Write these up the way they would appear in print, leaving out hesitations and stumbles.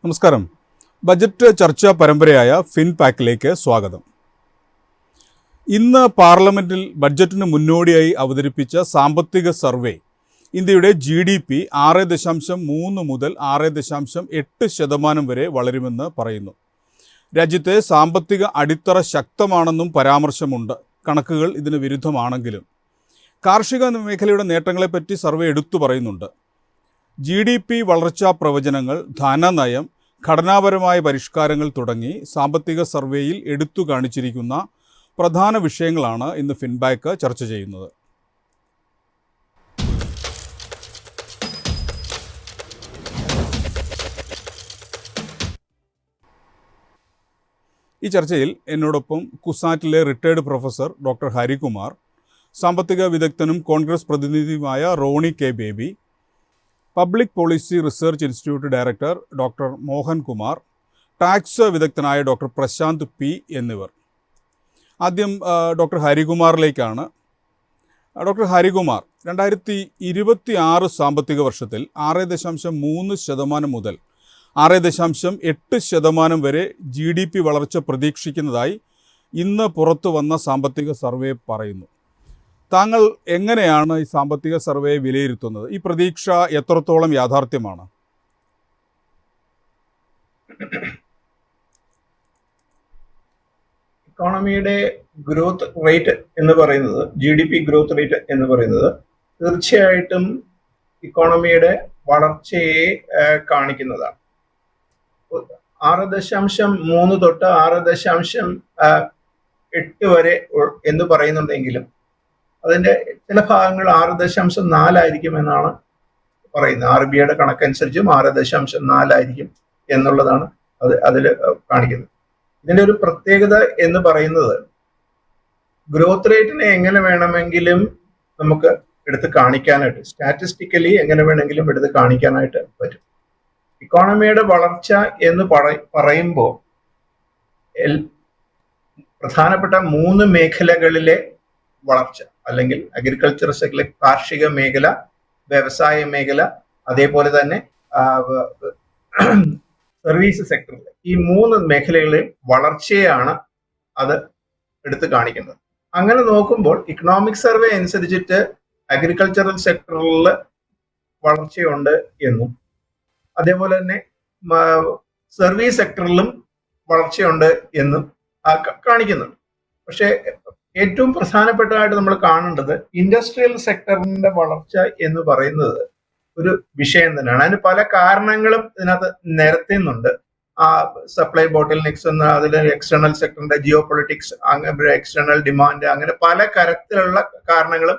നമസ്കാരം. ബജറ്റ് ചർച്ചാ പരമ്പരയായ ഫിൻപാക്കിലേക്ക് സ്വാഗതം. ഇന്ന് പാർലമെൻറ്റിൽ ബഡ്ജറ്റിന് മുന്നോടിയായി അവതരിപ്പിച്ച സാമ്പത്തിക സർവേ ഇന്ത്യയുടെ GDP 6.3 മുതൽ 6.8% വരെ വളരുമെന്ന് പറയുന്നു. രാജ്യത്തെ സാമ്പത്തിക അടിത്തറ ശക്തമാണെന്നും പരാമർശമുണ്ട്. കണക്കുകൾ ഇതിന് വിരുദ്ധമാണെങ്കിലും കാർഷിക മേഖലയുടെ നേട്ടങ്ങളെപ്പറ്റി സർവേ എടുത്തു പറയുന്നുണ്ട്. GDP വളർച്ചാ പ്രവചനങ്ങൾ, ധനനയം, ഘടനാപരമായ പരിഷ്കാരങ്ങൾ തുടങ്ങി സാമ്പത്തിക സർവേയിൽ എടുത്തു കാണിച്ചിരിക്കുന്ന പ്രധാന വിഷയങ്ങളാണ് ഇന്ന് ഫിൻപാക്ക് ചർച്ച ചെയ്യുന്നത്. ഈ ചർച്ചയിൽ എന്നോടൊപ്പം കുസാറ്റിലെ റിട്ടയർഡ് പ്രൊഫസർ ഡോക്ടർ ഹരികുമാർ, സാമ്പത്തിക വിദഗ്ധനും കോൺഗ്രസ് പ്രതിനിധിയുമായ Roni K Baby, public policy research institute director doctor Mohan Kumar, tax വിദഗ്ധനായ ഡോക്ടർ പ്രശാന്ത് പി എന്നിവർ. ആദ്യം ഡോക്ടർ ഹരികുമാറിലേക്കാണ്. ഡോക്ടർ ഹരികുമാർ, 2026 സാമ്പത്തിക വർഷത്തിൽ 6.3% മുതൽ 6.8% വരെ GDP വളർച്ച പ്രതീക്ഷിക്കുന്നതായി ഇന്ന് പുറത്തു വന്ന സാമ്പത്തിക സർവേ പറയുന്നു. താങ്കൾ എങ്ങനെയാണ് ഈ സാമ്പത്തിക സർവേ വിലയിരുത്തുന്നത്? ഈ പ്രതീക്ഷ എത്രത്തോളം യാഥാർത്ഥ്യമാണ്? ഇക്കോണമിയുടെ ഗ്രോത്ത് റേറ്റ് എന്ന് പറയുന്നത്, GDP ഗ്രോത്ത് റേറ്റ് എന്ന് പറയുന്നത് തീർച്ചയായിട്ടും ഇക്കോണമിയുടെ വളർച്ചയെ കാണിക്കുന്നതാണ്. 6.3 തൊട്ട് 6.8 വരെ എന്ന് പറയുന്നുണ്ടെങ്കിലും അതിന്റെ ചില ഭാഗങ്ങൾ 6.4 ആയിരിക്കും എന്നാണ് പറയുന്നത്. RBIയുടെ കണക്കനുസരിച്ചും 6.4 ആയിരിക്കും എന്നുള്ളതാണ് അതിൽ കാണിക്കുന്നത്. ഇതിന്റെ ഒരു പ്രത്യേകത എന്ന് പറയുന്നത്, ഗ്രോത്ത് റേറ്റിനെ എങ്ങനെ വേണമെങ്കിലും നമുക്ക് എടുത്ത് കാണിക്കാനായിട്ട്, സ്റ്റാറ്റിസ്റ്റിക്കലി എങ്ങനെ വേണമെങ്കിലും എടുത്ത് കാണിക്കാനായിട്ട് പറ്റും. ഇക്കോണമിയുടെ വളർച്ച എന്ന് പറയുമ്പോൾ പ്രധാനപ്പെട്ട 3 മേഖലകളിലെ വളർച്ച, അല്ലെങ്കിൽ അഗ്രികൾച്ചർ സെക്ടറിലെ കാർഷിക മേഖല, വ്യവസായ മേഖല, അതേപോലെ തന്നെ സർവീസ് സെക്ടറിലെ ഈ 3 മേഖലകളിലെ വളർച്ചയാണ് അത് എടുത്തു കാണിക്കുന്നത്. അങ്ങനെ നോക്കുമ്പോൾ ഇക്കണോമിക് സർവേ അനുസരിച്ചിട്ട് അഗ്രികൾച്ചറൽ സെക്ടറിൽ വളർച്ചയുണ്ട് എന്നും അതേപോലെ തന്നെ സർവീസ് സെക്ടറിലും വളർച്ചയുണ്ട് എന്നും കാണിക്കുന്നുണ്ട്. പക്ഷേ ഏറ്റവും പ്രധാനപ്പെട്ടതായിട്ട് നമ്മൾ കാണേണ്ടത് ഇൻഡസ്ട്രിയൽ സെക്ടറിന്റെ വളർച്ച എന്ന് പറയുന്നത് ഒരു വിഷയം തന്നെയാണ്. അതിന് പല കാരണങ്ങളും ഇതിനകത്ത് നിരത്തുന്നുണ്ട്. സപ്ലൈ ബോട്ടിൽ നെക്സ് എന്ന അതിൽ എക്സ്റ്റേണൽ സെക്ടറിന്റെ ജിയോ പൊളിറ്റിക്സ്, എക്സ്റ്റേണൽ ഡിമാൻഡ്, അങ്ങനെ പല തരത്തിലുള്ള കാരണങ്ങളും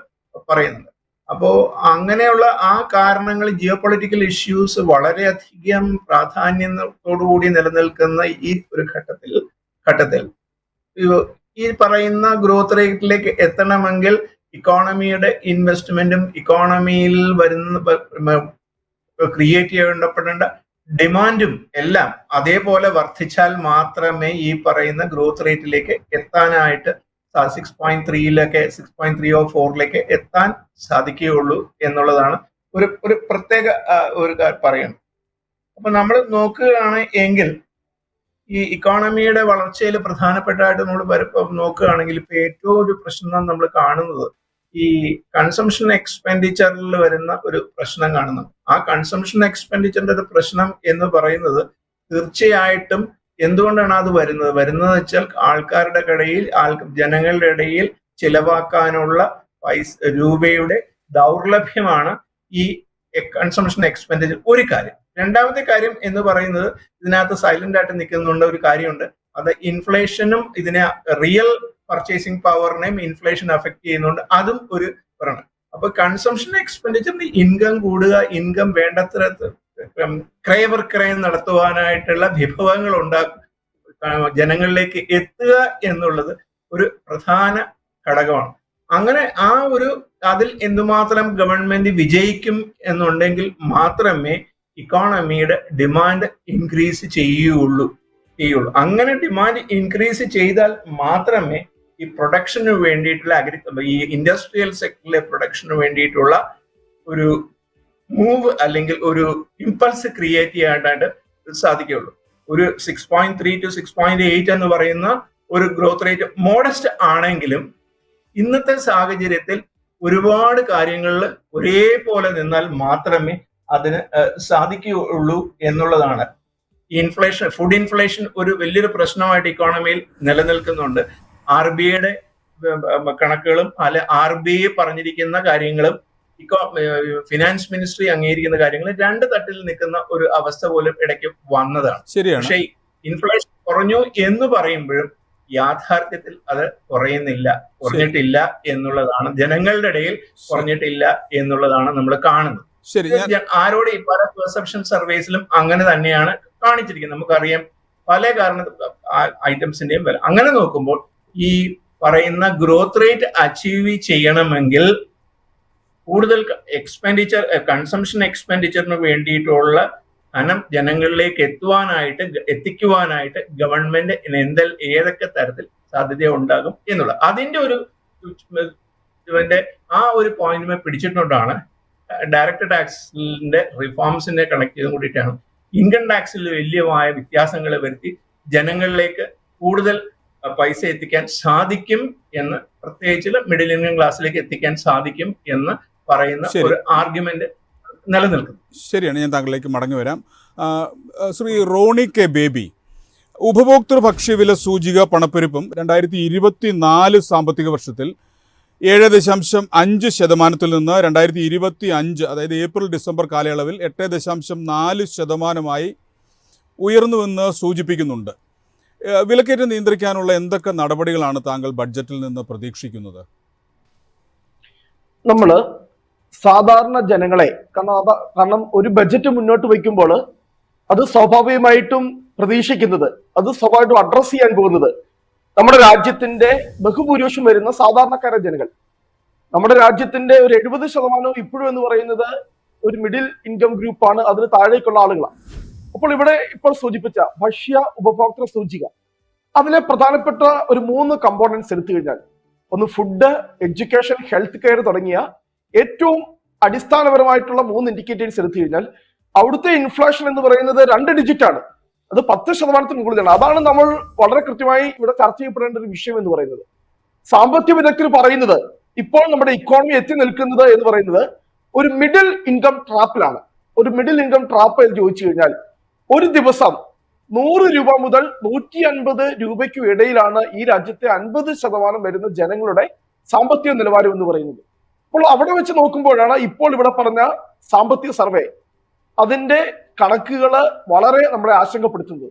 പറയുന്നുണ്ട്. അപ്പോൾ അങ്ങനെയുള്ള ആ കാരണങ്ങൾ, ജിയോ പൊളിറ്റിക്കൽ ഇഷ്യൂസ് വളരെയധികം പ്രാധാന്യത്തോടുകൂടി നിലനിൽക്കുന്ന ഈ ഒരു ഘട്ടത്തിൽ ഈ പറയുന്ന ഗ്രോത്ത് റേറ്റിലേക്ക് എത്തണമെങ്കിൽ ഇക്കോണമിയുടെ ഇൻവെസ്റ്റ്മെന്റും ഇക്കോണമിയിൽ ക്രിയേറ്റ് ചെയ്യപ്പെടേണ്ട ഡിമാൻഡും എല്ലാം അതേപോലെ വർദ്ധിച്ചാൽ മാത്രമേ ഈ പറയുന്ന ഗ്രോത്ത് റേറ്റിലേക്ക് എത്താനായിട്ട് 6.3 6.3 or 4 എത്താൻ സാധിക്കുകയുള്ളൂ എന്നുള്ളതാണ് ഒരു പ്രത്യേക ഒരു പറയുന്നത്. അപ്പൊ നമ്മൾ നോക്കുകയാണ് എങ്കിൽ ഈ ഇക്കോണമിയുടെ വളർച്ചയിൽ പ്രധാനപ്പെട്ടതായിട്ട് നമ്മൾ നോക്കുകയാണെങ്കിൽ ഇപ്പൊ ഏറ്റവും ഒരു പ്രശ്നം നമ്മൾ കാണുന്നത് ഈ കൺസംഷൻ എക്സ്പെൻഡിച്ചറിൽ വരുന്ന ഒരു പ്രശ്നം കാണുന്നുണ്ട്. ആ കൺസംഷൻ എക്സ്പെൻഡിച്ചറിന്റെ ഒരു പ്രശ്നം എന്ന് പറയുന്നത് തീർച്ചയായിട്ടും എന്തുകൊണ്ടാണ് അത് വരുന്നത് വെച്ചാൽ ആൾക്കാരുടെ ഇടയിൽ, ജനങ്ങളുടെ ഇടയിൽ ചിലവാക്കാനുള്ള രൂപയുടെ ദൗർലഭ്യമാണ് ഈ കൺസംഷൻ എക്സ്പെൻഡിച്ചർ ഒരു കാര്യം. രണ്ടാമത്തെ കാര്യം എന്ന് പറയുന്നത്, ഇതിനകത്ത് സൈലന്റ് ആയിട്ട് നിൽക്കുന്നുണ്ട് ഒരു കാര്യമുണ്ട്. അത് ഇൻഫ്ലേഷനും ഇതിനെ റിയൽ പർച്ചേസിംഗ് പവറിനെയും ഇൻഫ്ലേഷൻ അഫക്ട് ചെയ്യുന്നുണ്ട്. അതും ഒരു പറയണം. അപ്പൊ കൺസംഷൻ എക്സ്പെൻഡിച്ചറിന് ഇൻകം കൂടുക, ഇൻകം വേണ്ടത്ര ക്രയവിക്രയം നടത്തുവാനായിട്ടുള്ള വിഭവങ്ങൾ ജനങ്ങളിലേക്ക് എത്തുക എന്നുള്ളത് ഒരു പ്രധാന ഘടകമാണ്. അങ്ങനെ അതിൽ എന്തുമാത്രം ഗവൺമെന്റ് വിജയിക്കും എന്നുണ്ടെങ്കിൽ മാത്രമേ ഇക്കോണമിയുടെ ഡിമാൻഡ് ഇൻക്രീസ് ചെയ്യുള്ളൂ. അങ്ങനെ ഡിമാൻഡ് ഇൻക്രീസ് ചെയ്താൽ മാത്രമേ ഈ പ്രൊഡക്ഷന് വേണ്ടിയിട്ടുള്ള ഈ ഇൻഡസ്ട്രിയൽ സെക്ടറിലെ പ്രൊഡക്ഷന് വേണ്ടിയിട്ടുള്ള ഒരു മൂവ് അല്ലെങ്കിൽ ഒരു ഇമ്പൾസ് ക്രിയേറ്റ് ചെയ്യാനായിട്ട് സാധിക്കുകയുള്ളൂ. ഒരു 6.3 to 6.8 എന്ന് പറയുന്ന ഒരു ഗ്രോത്ത് റേറ്റ് മോഡസ്റ്റ് ആണെങ്കിലും ഇന്നത്തെ സാഹചര്യത്തിൽ ഒരുപാട് കാര്യങ്ങളിൽ ഒരേപോലെ നിന്നാൽ മാത്രമേ അതിന് സാധിക്കുകയുള്ളൂ എന്നുള്ളതാണ്. ഇൻഫ്ലേഷൻ, ഫുഡ് ഇൻഫ്ലേഷൻ ഒരു വലിയൊരു പ്രശ്നമായിട്ട് ഇക്കോണമിയിൽ നിലനിൽക്കുന്നുണ്ട്. RBIയുടെ കണക്കുകളും അല്ലെ RBI പറഞ്ഞിരിക്കുന്ന കാര്യങ്ങളും ഫിനാൻസ് മിനിസ്ട്രി അംഗീകരിക്കുന്ന കാര്യങ്ങൾ രണ്ട് തട്ടിൽ നിൽക്കുന്ന ഒരു അവസ്ഥ പോലും ഇടയ്ക്ക് വന്നതാണ്. പക്ഷേ ഇൻഫ്ലേഷൻ കുറഞ്ഞു എന്ന് പറയുമ്പോഴും യാഥാർത്ഥ്യത്തിൽ അത് കുറഞ്ഞിട്ടില്ല എന്നുള്ളതാണ്, ജനങ്ങളുടെ ഇടയിൽ കുറഞ്ഞിട്ടില്ല എന്നുള്ളതാണ് നമ്മൾ കാണുന്നത്. ആരോട് ഈ പല പെർസെപ്ഷൻ സർവേസിലും അങ്ങനെ തന്നെയാണ് കാണിച്ചിരിക്കുന്നത്. നമുക്കറിയാം പല ഐറ്റംസിന്റെയും വില. അങ്ങനെ നോക്കുമ്പോൾ ഈ പറയുന്ന ഗ്രോത്ത് റേറ്റ് അച്ചീവ് ചെയ്യണമെങ്കിൽ കൂടുതൽ കൺസംഷൻ എക്സ്പെൻഡിച്ചറിന് വേണ്ടിയിട്ടുള്ള ധനം ജനങ്ങളിലേക്ക് എത്തിക്കുവാനായിട്ട് ഗവൺമെന്റ് ഏതൊക്കെ തരത്തിൽ സാധ്യത ഉണ്ടാകും എന്നുള്ള അതിന്റെ ഒരു ആ ഒരു പോയിന്റിനെ പിടിച്ചിട്ടുകൊണ്ടാണ് ഡയറക്റ്റ് ടാക്സിന്റെ റിഫോംസിനെ കണക്ട് ചെയ്തും കൂടിയിട്ടാണ് ഇൻകം ടാക്സിൽ വലിയമായ വ്യത്യാസങ്ങൾ വരുത്തി ജനങ്ങളിലേക്ക് കൂടുതൽ പൈസ എത്തിക്കാൻ സാധിക്കും എന്ന്, പ്രത്യേകിച്ച് മിഡിൽ ഇൻകം ക്ലാസ്സിലേക്ക് എത്തിക്കാൻ സാധിക്കും എന്ന് പറയുന്ന ഒരു ആർഗ്യുമെന്റ് നിലനിൽക്കുന്നു. ശരിയാണ്, ഞാൻ താങ്കളിലേക്ക് മടങ്ങി വരാം. ശ്രീ റോണി കെ ബേബി, ഉപഭോക്തൃ ഭക്ഷ്യവില സൂചിക പണപ്പെരുപ്പം 2024 സാമ്പത്തിക വർഷത്തിൽ 7.5% നിന്ന് 2025 അതായത് ഏപ്രിൽ ഡിസംബർ കാലയളവിൽ 8.4% ഉയർന്നുവെന്ന് സൂചിപ്പിക്കുന്നുണ്ട്. വിലക്കയറ്റം നിയന്ത്രിക്കാനുള്ള എന്തൊക്കെ നടപടികളാണ് താങ്കൾ ബഡ്ജറ്റിൽ നിന്ന് പ്രതീക്ഷിക്കുന്നത്? നമ്മൾ സാധാരണ ജനങ്ങളെ കാരണം ഒരു ബഡ്ജറ്റ് മുന്നോട്ട് വയ്ക്കുമ്പോൾ അത് സ്വാഭാവികമായിട്ടും പ്രതീക്ഷിക്കുന്നത്, അത് സ്വാഭാവികമായിട്ടും അഡ്രസ് ചെയ്യാൻ പോകുന്നത് നമ്മുടെ രാജ്യത്തിന്റെ ബഹുഭൂരിപക്ഷം വരുന്ന സാധാരണക്കാരായ ജനങ്ങൾ. നമ്മുടെ രാജ്യത്തിന്റെ ഒരു 70% ഇപ്പോഴും എന്ന് പറയുന്നത് ഒരു മിഡിൽ ഇൻകം ഗ്രൂപ്പാണ്, അതിന് താഴേക്കുള്ള ആളുകളാണ്. അപ്പോൾ ഇവിടെ ഇപ്പോൾ സൂചിപ്പിച്ച ഭക്ഷ്യ ഉപഭോക്തൃ സൂചിക, അതിലെ പ്രധാനപ്പെട്ട ഒരു 3 കമ്പോണൻസ് എടുത്തു കഴിഞ്ഞാൽ, ഒന്ന് ഫുഡ്, എഡ്യൂക്കേഷൻ, ഹെൽത്ത് കെയർ തുടങ്ങിയ ഏറ്റവും അടിസ്ഥാനപരമായിട്ടുള്ള 3 ഇൻഡിക്കേറ്റേഴ്സ് എടുത്തു കഴിഞ്ഞാൽ അവിടുത്തെ ഇൻഫ്ലേഷൻ എന്ന് പറയുന്നത് 2 ഡിജിറ്റ് ആണ്. അത് 10% മുകളിലാണ്. അതാണ് നമ്മൾ വളരെ കൃത്യമായി ഇവിടെ ചർച്ച ചെയ്യപ്പെടേണ്ട ഒരു വിഷയം എന്ന് പറയുന്നത്. സാമ്പത്തിക വിദഗ്ധർ പറയുന്നത് ഇപ്പോൾ നമ്മുടെ ഇക്കോണമി എത്തി നിൽക്കുന്നത് എന്ന് പറയുന്നത് ഒരു മിഡിൽ ഇൻകം ട്രാപ്പിലാണ്. ഒരു മിഡിൽ ഇൻകം ട്രാപ്പ് എന്ന് ചോദിച്ചു കഴിഞ്ഞാൽ ഒരു ദിവസം 100 രൂപ മുതൽ 150 രൂപയ്ക്കും ഇടയിലാണ് ഈ രാജ്യത്തെ 50% വരുന്ന ജനങ്ങളുടെ സാമ്പത്തിക നിലവാരം എന്ന് പറയുന്നത്. അപ്പോൾ അവിടെ വെച്ച് നോക്കുമ്പോഴാണ് ഇപ്പോൾ ഇവിടെ പറഞ്ഞ സാമ്പത്തിക സർവേ അതിന്റെ കണക്കുകൾ വളരെ നമ്മളെ ആശങ്കപ്പെടുത്തുന്നത്.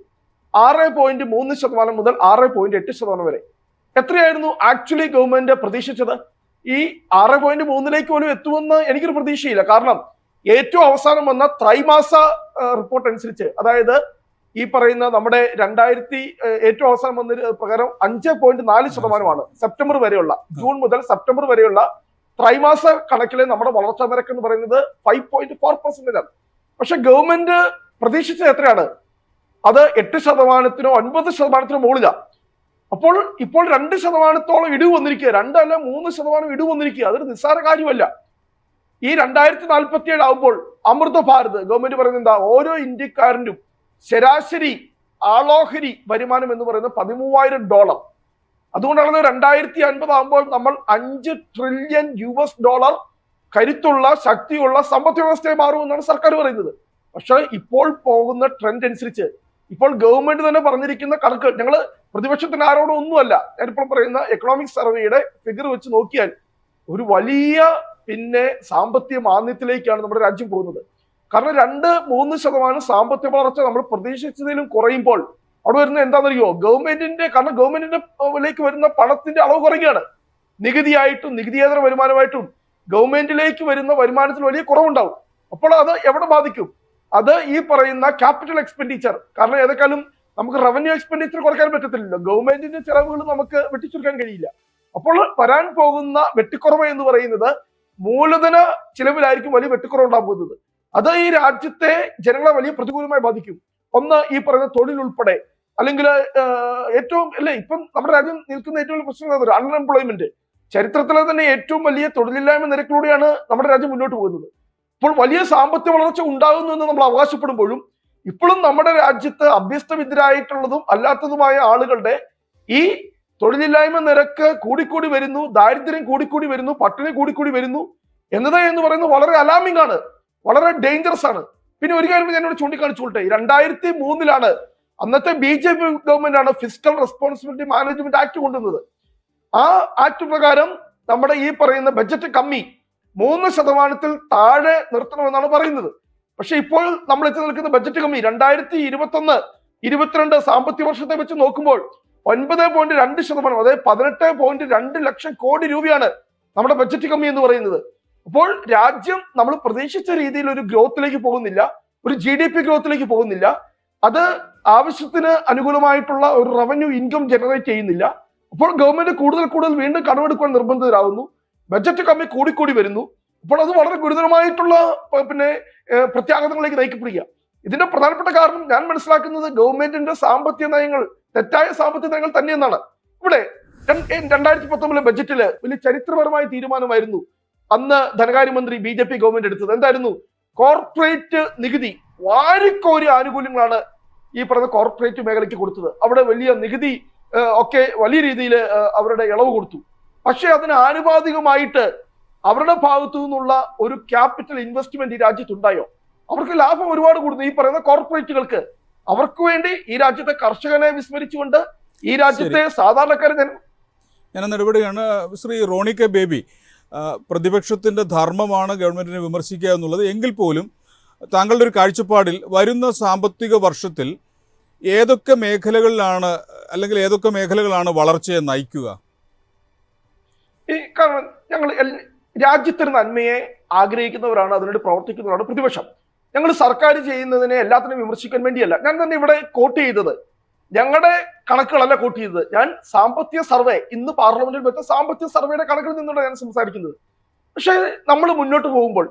6.3% മുതൽ 6.8% വരെ. എത്രയായിരുന്നു ആക്ച്വലി ഗവൺമെന്റ് പ്രതീക്ഷിച്ചത്? ഈ 6.3 പോലും എത്തുമെന്ന് എനിക്കൊരു പ്രതീക്ഷയില്ല. കാരണം ഏറ്റവും അവസാനം വന്ന ത്രൈമാസ റിപ്പോർട്ട് അനുസരിച്ച്, അതായത് ഈ പറയുന്ന നമ്മുടെ ഏറ്റവും അവസാനം വന്ന പ്രകാരം 5.4% സെപ്റ്റംബർ വരെയുള്ള, ജൂൺ മുതൽ സെപ്റ്റംബർ വരെയുള്ള ത്രൈമാസ കണക്കിലെ നമ്മുടെ വളർച്ചാ നിരക്ക് എന്ന് പറയുന്നത് 5.4% ആണ്. പക്ഷെ ഗവൺമെന്റ് പ്രതീക്ഷിച്ചത് എത്രയാണ്? അത് 8%-9% 9% മുകളിലാണ്. അപ്പോൾ ഇപ്പോൾ 2% ഇടിവ് വന്നിരിക്കുക, 2 അല്ല 3% ഇടിവ് വന്നിരിക്കുക. അതൊരു നിസ്സാര കാര്യമല്ല. ഈ 2047 ആകുമ്പോൾ അമൃത ഭാരത് ഗവൺമെന്റ് പറയുന്നത് എന്താ? ഓരോ ഇന്ത്യക്കാരനും ശരാശരി ആളോഹരി വരുമാനം എന്ന് പറയുന്നത് $13,000. അതുകൊണ്ടാണ് 2050 ആകുമ്പോൾ നമ്മൾ $5 ട്രില്യൺ കരുത്തുള്ള ശക്തിയുള്ള സമ്പദ് വ്യവസ്ഥയെ മാറുമെന്നാണ് സർക്കാർ പറയുന്നത്. പക്ഷെ ഇപ്പോൾ പോകുന്ന ട്രെൻഡ് അനുസരിച്ച് ഇപ്പോൾ ഗവൺമെന്റ് തന്നെ പറഞ്ഞിരിക്കുന്ന കണക്ക്, ഞങ്ങൾ പ്രതിപക്ഷത്തിന് ആരോടും ഒന്നുമല്ല, ഞാനിപ്പോൾ പറയുന്ന എക്കണോമിക് സർവേയുടെ ഫിഗർ വെച്ച് നോക്കിയാൽ ഒരു വലിയ സാമ്പത്തിക മാന്ദ്യത്തിലേക്കാണ് നമ്മുടെ രാജ്യം പോകുന്നത്. കാരണം 2-3% സാമ്പത്തിക വളർച്ച നമ്മൾ പ്രതീക്ഷിച്ചതിലും കുറയുമ്പോൾ അവിടെ വരുന്ന എന്താണെന്നറിയോ? കാരണം ഗവൺമെന്റിലേക്ക് വരുന്ന പണത്തിന്റെ അളവ് കുറയുകയാണ്. നികുതിയായിട്ടും നികുതിയേതര വരുമാനമായിട്ടും ഗവൺമെന്റിലേക്ക് വരുന്ന വരുമാനത്തിൽ വലിയ കുറവുണ്ടാവും. അപ്പോൾ അത് എവിടെ ബാധിക്കും? അത് ഈ പറയുന്ന ക്യാപിറ്റൽ എക്സ്പെൻഡിച്ചർ. കാരണം ഏതെക്കാളും നമുക്ക് റവന്യൂ എക്സ്പെൻഡിച്ചർ കുറയ്ക്കാൻ പറ്റത്തില്ലല്ലോ, ഗവൺമെന്റിന്റെ ചെലവുകൾ നമുക്ക് വെട്ടിച്ചുരുക്കാൻ കഴിയില്ല. അപ്പോൾ വരാൻ പോകുന്ന വെട്ടിക്കുറവ് എന്ന് പറയുന്നത് മൂലധന ചിലവിലായിരിക്കും വലിയ വെട്ടിക്കുറവ് ഉണ്ടാകാൻ പോകുന്നത്. അത് ഈ രാജ്യത്തെ ജനങ്ങളെ വലിയ പ്രതികൂലമായി ബാധിക്കും. ഒന്ന്, ഈ പറയുന്ന തൊഴിൽ ഉൾപ്പെടെ, അല്ലെങ്കിൽ ഏറ്റവും ഇപ്പം നമ്മുടെ രാജ്യം നിൽക്കുന്ന ഏറ്റവും വലിയ പ്രശ്നം അൺഎംപ്ലോയ്മെന്റ്. ചരിത്രത്തിലെ തന്നെ ഏറ്റവും വലിയ തൊഴിലില്ലായ്മ നിരക്കിലൂടെയാണ് നമ്മുടെ രാജ്യം മുന്നോട്ട് പോകുന്നത്. ഇപ്പോൾ വലിയ സാമ്പത്തിക വളർച്ച ഉണ്ടാകുന്നു എന്ന് നമ്മൾ അവകാശപ്പെടുമ്പോഴും ഇപ്പോഴും നമ്മുടെ രാജ്യത്ത് അഭ്യസ്തവിദ്യരായിട്ടുള്ളതും അല്ലാത്തതുമായ ആളുകളുടെ ഈ തൊഴിലില്ലായ്മ നിരക്ക് കൂടിക്കൂടി വരുന്നു, ദാരിദ്ര്യം കൂടിക്കൂടി വരുന്നു, പട്ടിണി കൂടിക്കൂടി വരുന്നു എന്ന് പറയുന്നത് വളരെ അലാമിംഗ് ആണ്, വളരെ ഡേഞ്ചറസ് ആണ്. പിന്നെ ഒരു കാര്യം ഞാനിവിടെ ചൂണ്ടിക്കാണിച്ചോട്ടെ, 2003 അന്നത്തെ BJP ഗവൺമെന്റ് ആണ് ഫിസ്ക്കൽ റെസ്പോൺസിബിലിറ്റി മാനേജ്മെന്റ് ആക്ട് കൊണ്ടുവന്നത്. ആ ആക്ട് പ്രകാരം നമ്മുടെ ഈ പറയുന്ന ബജറ്റ് കമ്മി 3% താഴെ നിർത്തണമെന്നാണ് പറയുന്നത്. പക്ഷെ ഇപ്പോൾ നമ്മൾ എത്തി നിൽക്കുന്ന ബജറ്റ് കമ്മി 2021-22 സാമ്പത്തിക വർഷത്തെ വെച്ച് നോക്കുമ്പോൾ 9.2%, അതായത് 18.2 ലക്ഷം കോടി രൂപയാണ് നമ്മുടെ ബജറ്റ് കമ്മി എന്ന് പറയുന്നത്. അപ്പോൾ രാജ്യം നമ്മൾ പ്രതീക്ഷിച്ച രീതിയിൽ ഒരു ഗ്രോത്തിലേക്ക് പോകുന്നില്ല, ഒരു GDP ഗ്രോത്തിലേക്ക് പോകുന്നില്ല. അത് ആവശ്യത്തിന് അനുകൂലമായിട്ടുള്ള ഒരു റവന്യൂ ഇൻകം ജനറേറ്റ് ചെയ്യുന്നില്ല. അപ്പോൾ ഗവൺമെന്റ് കൂടുതൽ വീണ്ടും കടമെടുക്കാൻ നിർബന്ധിതരാകുന്നു. ബജറ്റ് കമ്മി കൂടിക്കൂടി വരുന്നു. അപ്പോൾ അത് വളരെ ഗുരുതരമായിട്ടുള്ള പ്രത്യാഘാതങ്ങളിലേക്ക് നയിക്കപ്പെടുക. ഇതിന്റെ പ്രധാനപ്പെട്ട കാരണം ഞാൻ മനസ്സിലാക്കുന്നത് ഗവൺമെന്റിന്റെ സാമ്പത്തിക നയങ്ങൾ, തെറ്റായ സാമ്പത്തിക നയങ്ങൾ തന്നെയെന്നാണ്. ഇവിടെ 2019 ബജറ്റില് വലിയ ചരിത്രപരമായ തീരുമാനമായിരുന്നു അന്ന് ധനകാര്യമന്ത്രി BJP ഗവൺമെന്റ് എടുത്തത്. എന്തായിരുന്നു? കോർപ്പറേറ്റ് നികുതി വാരിക്കോരി ആനുകൂല്യങ്ങളാണ് ഈ പറയുന്ന കോർപ്പറേറ്റ് മേഖലയ്ക്ക് കൊടുത്തത്. അവിടെ വലിയ നികുതി ഒക്കെ വലിയ രീതിയിൽ അവരുടെ ഇളവ് കൊടുത്തു. പക്ഷെ അതിന് ആനുപാതികമായിട്ട് അവരുടെ ഭാഗത്തു നിന്നുള്ള ഒരു ക്യാപിറ്റൽ ഇൻവെസ്റ്റ്മെന്റ് ഈ രാജ്യത്തുണ്ടായോ? അവർക്ക് ലാഭം ഒരുപാട് കൂടുന്നു. ഈ പറയുന്ന കോർപ്പറേറ്റുകൾക്ക് അവർക്ക് വേണ്ടി ഈ രാജ്യത്തെ കർഷകനെ വിസ്മരിച്ചുകൊണ്ട് ഈ രാജ്യത്തെ സാധാരണക്കാരെ ഞാൻ ഇടപെടുകയാണ്. ശ്രീ റോണി കെ ബേബി, പ്രതിപക്ഷത്തിൻ്റെ ധർമ്മമാണ് ഗവൺമെന്റിനെ വിമർശിക്കുക എന്നുള്ളത്. എങ്കിൽ പോലും താങ്കളുടെ ഒരു കാഴ്ചപ്പാടിൽ വരുന്ന സാമ്പത്തിക വർഷത്തിൽ ഏതൊക്കെ മേഖലകളാണ് വളർച്ചയെ നയിക്കുക? കാരണം ഞങ്ങൾ രാജ്യത്തിന് നന്മയെ ആഗ്രഹിക്കുന്നവരാണ്, അതിനുവേണ്ടി പ്രവർത്തിക്കുന്നവരാണ് പ്രതിപക്ഷം. ഞങ്ങൾ സർക്കാർ ചെയ്യുന്നതിനെ എല്ലാത്തിനും വിമർശിക്കാൻ വേണ്ടിയല്ല. ഞാൻ തന്നെ ഇവിടെ കോട്ട് ചെയ്തത് ഞങ്ങളുടെ കണക്കുകളല്ല കോട്ട് ചെയ്തത്. ഞാൻ സാമ്പത്തിക സർവേ, ഇന്ന് പാർലമെന്റിൽ വെച്ച സാമ്പത്തിക സർവേയുടെ കണക്കിൽ നിന്നുകൊണ്ട് ഞാൻ സംസാരിക്കുന്നത്. പക്ഷെ നമ്മൾ മുന്നോട്ട് പോകുമ്പോൾ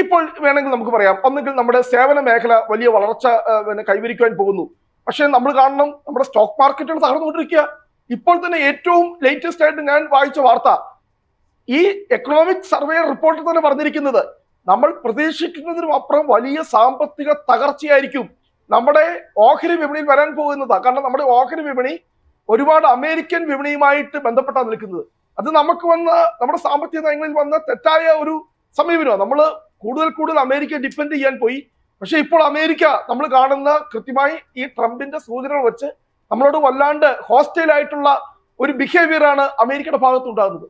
ഇപ്പോൾ വേണമെങ്കിൽ നമുക്ക് പറയാം, ഒന്നുകിൽ നമ്മുടെ സേവന മേഖല വലിയ വളർച്ച കൈവരിക്കുവാൻ പോകുന്നു. പക്ഷെ നമ്മൾ കാണണം, നമ്മുടെ സ്റ്റോക്ക് മാർക്കറ്റുകൾ തകർന്നുകൊണ്ടിരിക്കുക. ഇപ്പോൾ തന്നെ ഏറ്റവും ലേറ്റസ്റ്റ് ആയിട്ട് ഞാൻ വായിച്ച വാർത്ത, ഈ എക്കണോമിക് സർവേ റിപ്പോർട്ടിൽ തന്നെ പറഞ്ഞിരിക്കുന്നത് നമ്മൾ പ്രതീക്ഷിക്കുന്നതിനും അപ്പുറം വലിയ സാമ്പത്തിക തകർച്ചയായിരിക്കും നമ്മുടെ ഓഹരി വിപണിയിൽ വരാൻ പോകുന്നതാണ്. കാരണം നമ്മുടെ ഓഹരി വിപണി ഒരുപാട് അമേരിക്കൻ വിപണിയുമായിട്ട് ബന്ധപ്പെട്ടാണ് നിൽക്കുന്നത്. അത് നമ്മുടെ സാമ്പത്തിക നയങ്ങളിൽ വന്ന തെറ്റായ ഒരു സമീപനമാണ്. നമ്മൾ കൂടുതൽ അമേരിക്കയെ ഡിപ്പെൻഡ് ചെയ്യാൻ പോയി. പക്ഷെ ഇപ്പോൾ അമേരിക്ക നമ്മൾ കാണുന്ന കൃത്യമായി ഈ ട്രംപിന്റെ സൂചനകൾ വെച്ച് നമ്മളോട് വല്ലാണ്ട് ഹോസ്റ്റൈൽ ആയിട്ടുള്ള ഒരു ബിഹേവിയർ ആണ് അമേരിക്കയുടെ ഭാഗത്തുണ്ടാകുന്നത്.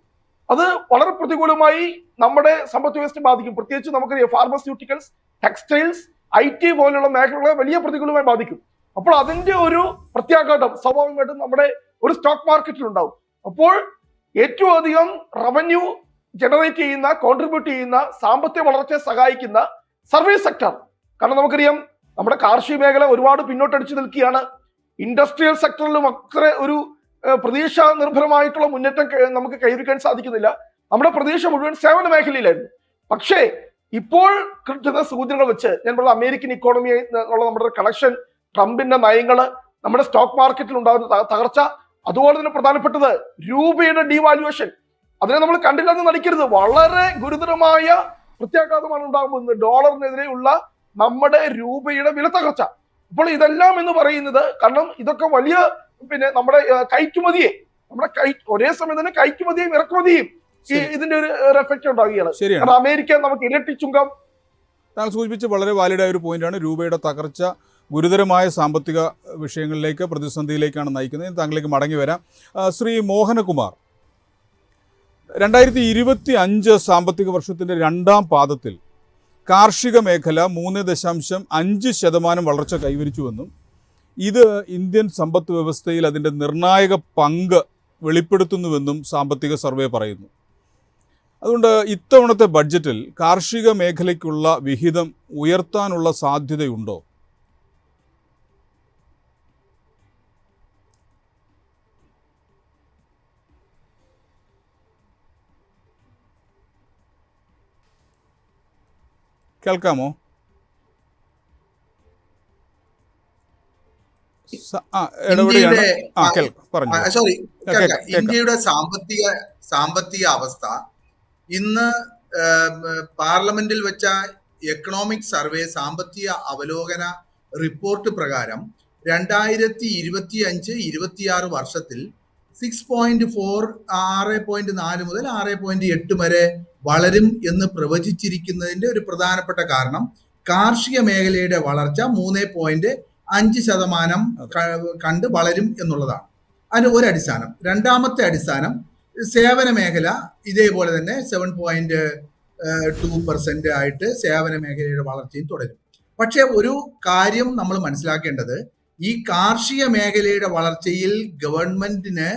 അത് വളരെ പ്രതികൂലമായി നമ്മുടെ സമ്പദ് വ്യവസ്ഥയെ ബാധിക്കും. പ്രത്യേകിച്ച് നമുക്കറിയാം, ഫാർമസ്യൂട്ടിക്കൽസ്, ടെക്സ്റ്റൈൽസ്, IT പോലുള്ള മേഖലകളെ വലിയ പ്രതികൂലമായി ബാധിക്കും. അപ്പോൾ അതിന്റെ ഒരു പ്രത്യാഘാതം സ്വാഭാവികമായിട്ടും നമ്മുടെ ഒരു സ്റ്റോക്ക് മാർക്കറ്റിൽ ഉണ്ടാവും. അപ്പോൾ ഏറ്റവും അധികം റവന്യൂ ജനറേറ്റ് ചെയ്യുന്ന, കോൺട്രിബ്യൂട്ട് ചെയ്യുന്ന, സാമ്പത്തിക വളർച്ചയെ സഹായിക്കുന്ന സർവീസ് സെക്ടർ. കാരണം നമുക്കറിയാം, നമ്മുടെ കാർഷിക മേഖല ഒരുപാട് പിന്നോട്ടടിച്ചു നിൽക്കുകയാണ്. ഇൻഡസ്ട്രിയൽ സെക്ടറിലും അത്ര ഒരു പ്രതീക്ഷ നിർഭരമായിട്ടുള്ള മുന്നേറ്റം നമുക്ക് കൈവരിക്കാൻ സാധിക്കുന്നില്ല. നമ്മുടെ പ്രതീക്ഷ മുഴുവൻ സേവന മേഖലയിലായിരുന്നു. പക്ഷേ ഇപ്പോൾ കിട്ടുന്ന സൂചനകൾ വെച്ച് ഞാൻ പറഞ്ഞ അമേരിക്കൻ ഇക്കോണമി ഉള്ള നമ്മുടെ കണക്ഷൻ, ട്രംപിന്റെ നയങ്ങള്, നമ്മുടെ സ്റ്റോക്ക് മാർക്കറ്റിൽ ഉണ്ടാകുന്ന തകർച്ച, അതുപോലെ തന്നെ പ്രധാനപ്പെട്ടത് രൂപയുടെ ഡീവാലുവേഷൻ, അതിനെ നമ്മൾ കണ്ടില്ലെന്ന് നടിക്കരുത്. വളരെ ഗുരുതരമായ പ്രത്യാഘാതമാണ് ഉണ്ടാകുന്നത് ഡോളറിനെതിരെയുള്ള നമ്മുടെ രൂപയുടെ വില തകർച്ച. അപ്പോൾ ഇതെല്ലാം എന്ന് പറയുന്നത്, കാരണം ഇതൊക്കെ വലിയ നമ്മുടെ കയറ്റുമതിയെ, ഒരേ സമയം തന്നെ കയറ്റുമതിയും ഇറക്കുമതിയും ഇതിന്റെ ഒരു എഫക്ട് ഉണ്ടാവുകയാണ്. കാരണം അമേരിക്ക നമുക്ക് ഇരട്ടി ചുങ്കം. താങ്കൾ സൂചിപ്പിച്ച് വളരെ വാലിഡായ ഒരു പോയിന്റാണ്. രൂപയുടെ തകർച്ച ഗുരുതരമായ സാമ്പത്തിക വിഷയങ്ങളിലേക്ക്, പ്രതിസന്ധിയിലേക്കാണ് നയിക്കുന്നത്. താങ്കളിലേക്ക് മടങ്ങി വരാം. ശ്രീ മോഹനകുമാർ, 2025 സാമ്പത്തിക വർഷത്തിന്റെ 2ാം പാദത്തിൽ കാർഷിക മേഖല 3.5% വളർച്ച കൈവരിച്ചുവെന്നും ഇത് ഇന്ത്യൻ സമ്പദ് വ്യവസ്ഥയിൽ അതിൻ്റെ നിർണായക പങ്ക് വെളിപ്പെടുത്തുന്നുവെന്നും സാമ്പത്തിക സർവേ പറയുന്നു. അതുകൊണ്ട് ഇത്തവണത്തെ ബഡ്ജറ്റിൽ കാർഷിക മേഖലയ്ക്കുള്ള വിഹിതം ഉയർത്താനുള്ള സാധ്യതയുണ്ടോ? കേൾക്കാമോ? ഇന്ത്യയുടെ സാമ്പത്തിക അവസ്ഥ ഇന്ന് പാർലമെന്റിൽ വെച്ച എക്കണോമിക് സർവേ സാമ്പത്തിക അവലോകന റിപ്പോർട്ട് പ്രകാരം 2025-26 വർഷത്തിൽ 6.4 6.4 മുതൽ 6.8 വരെ വളരും എന്ന് പ്രവചിച്ചിരിക്കുന്നതിന്റെ ഒരു പ്രധാനപ്പെട്ട കാരണം കാർഷിക മേഖലയുടെ വളർച്ച 3.5% കണ്ട് വളരും എന്നുള്ളതാണ്. അതിന് ഒരു അടിസ്ഥാനം. രണ്ടാമത്തെ അടിസ്ഥാനം സേവന മേഖല ഇതേപോലെ തന്നെ 7.2% ആയിട്ട് സേവന മേഖലയുടെ വളർച്ചയും തുടരും. പക്ഷെ ഒരു കാര്യം നമ്മൾ മനസ്സിലാക്കേണ്ടത്, ഈ കാർഷിക മേഖലയുടെ വളർച്ചയിൽ ഗവൺമെന്റിന്,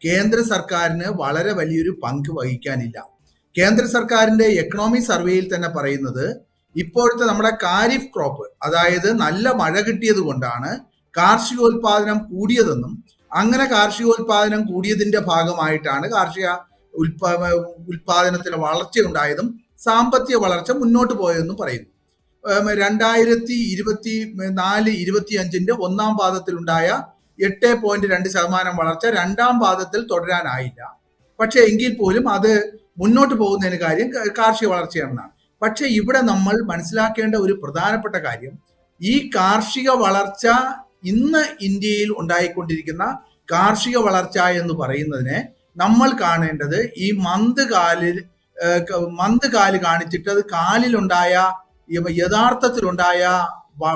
കേന്ദ്ര സർക്കാരിന് വളരെ വലിയൊരു പങ്ക് വഹിക്കാനില്ല. കേന്ദ്ര സർക്കാരിന്റെ എക്കണോമി സർവേയിൽ തന്നെ പറയുന്നത് ഇപ്പോഴത്തെ നമ്മുടെ ഖാരിഫ് ക്രോപ്പ്, അതായത് നല്ല മഴ കിട്ടിയത് കൊണ്ടാണ് കാർഷികോൽപാദനം കൂടിയതെന്നും അങ്ങനെ കാർഷികോൽപാദനം കൂടിയതിന്റെ ഭാഗമായിട്ടാണ് കാർഷിക ഉൽപാദനത്തിന് വളർച്ച ഉണ്ടായതും സാമ്പത്തിക വളർച്ച മുന്നോട്ട് പോയതെന്നും പറയുന്നു. 2024-25 ഒന്നാം പാദത്തിലുണ്ടായ 8.2% വളർച്ച രണ്ടാം പാദത്തിൽ തുടരാനായില്ല. പക്ഷെ എങ്കിൽ പോലും അത് മുന്നോട്ട് പോകുന്നതിന് കാര്യം കാർഷിക വളർച്ചയാണെന്നാണ്. പക്ഷെ ഇവിടെ നമ്മൾ മനസ്സിലാക്കേണ്ട ഒരു പ്രധാനപ്പെട്ട കാര്യം, ഈ കാർഷിക വളർച്ച ഇന്ന് ഇന്ത്യയിൽ ഉണ്ടായിക്കൊണ്ടിരിക്കുന്ന കാർഷിക വളർച്ച എന്ന് പറയുന്നതിനെ നമ്മൾ കാണേണ്ടത് ഈ മന്ത് കാല് കാണിച്ചിട്ട് അത് കാലിലുണ്ടായ യഥാർത്ഥത്തിലുണ്ടായ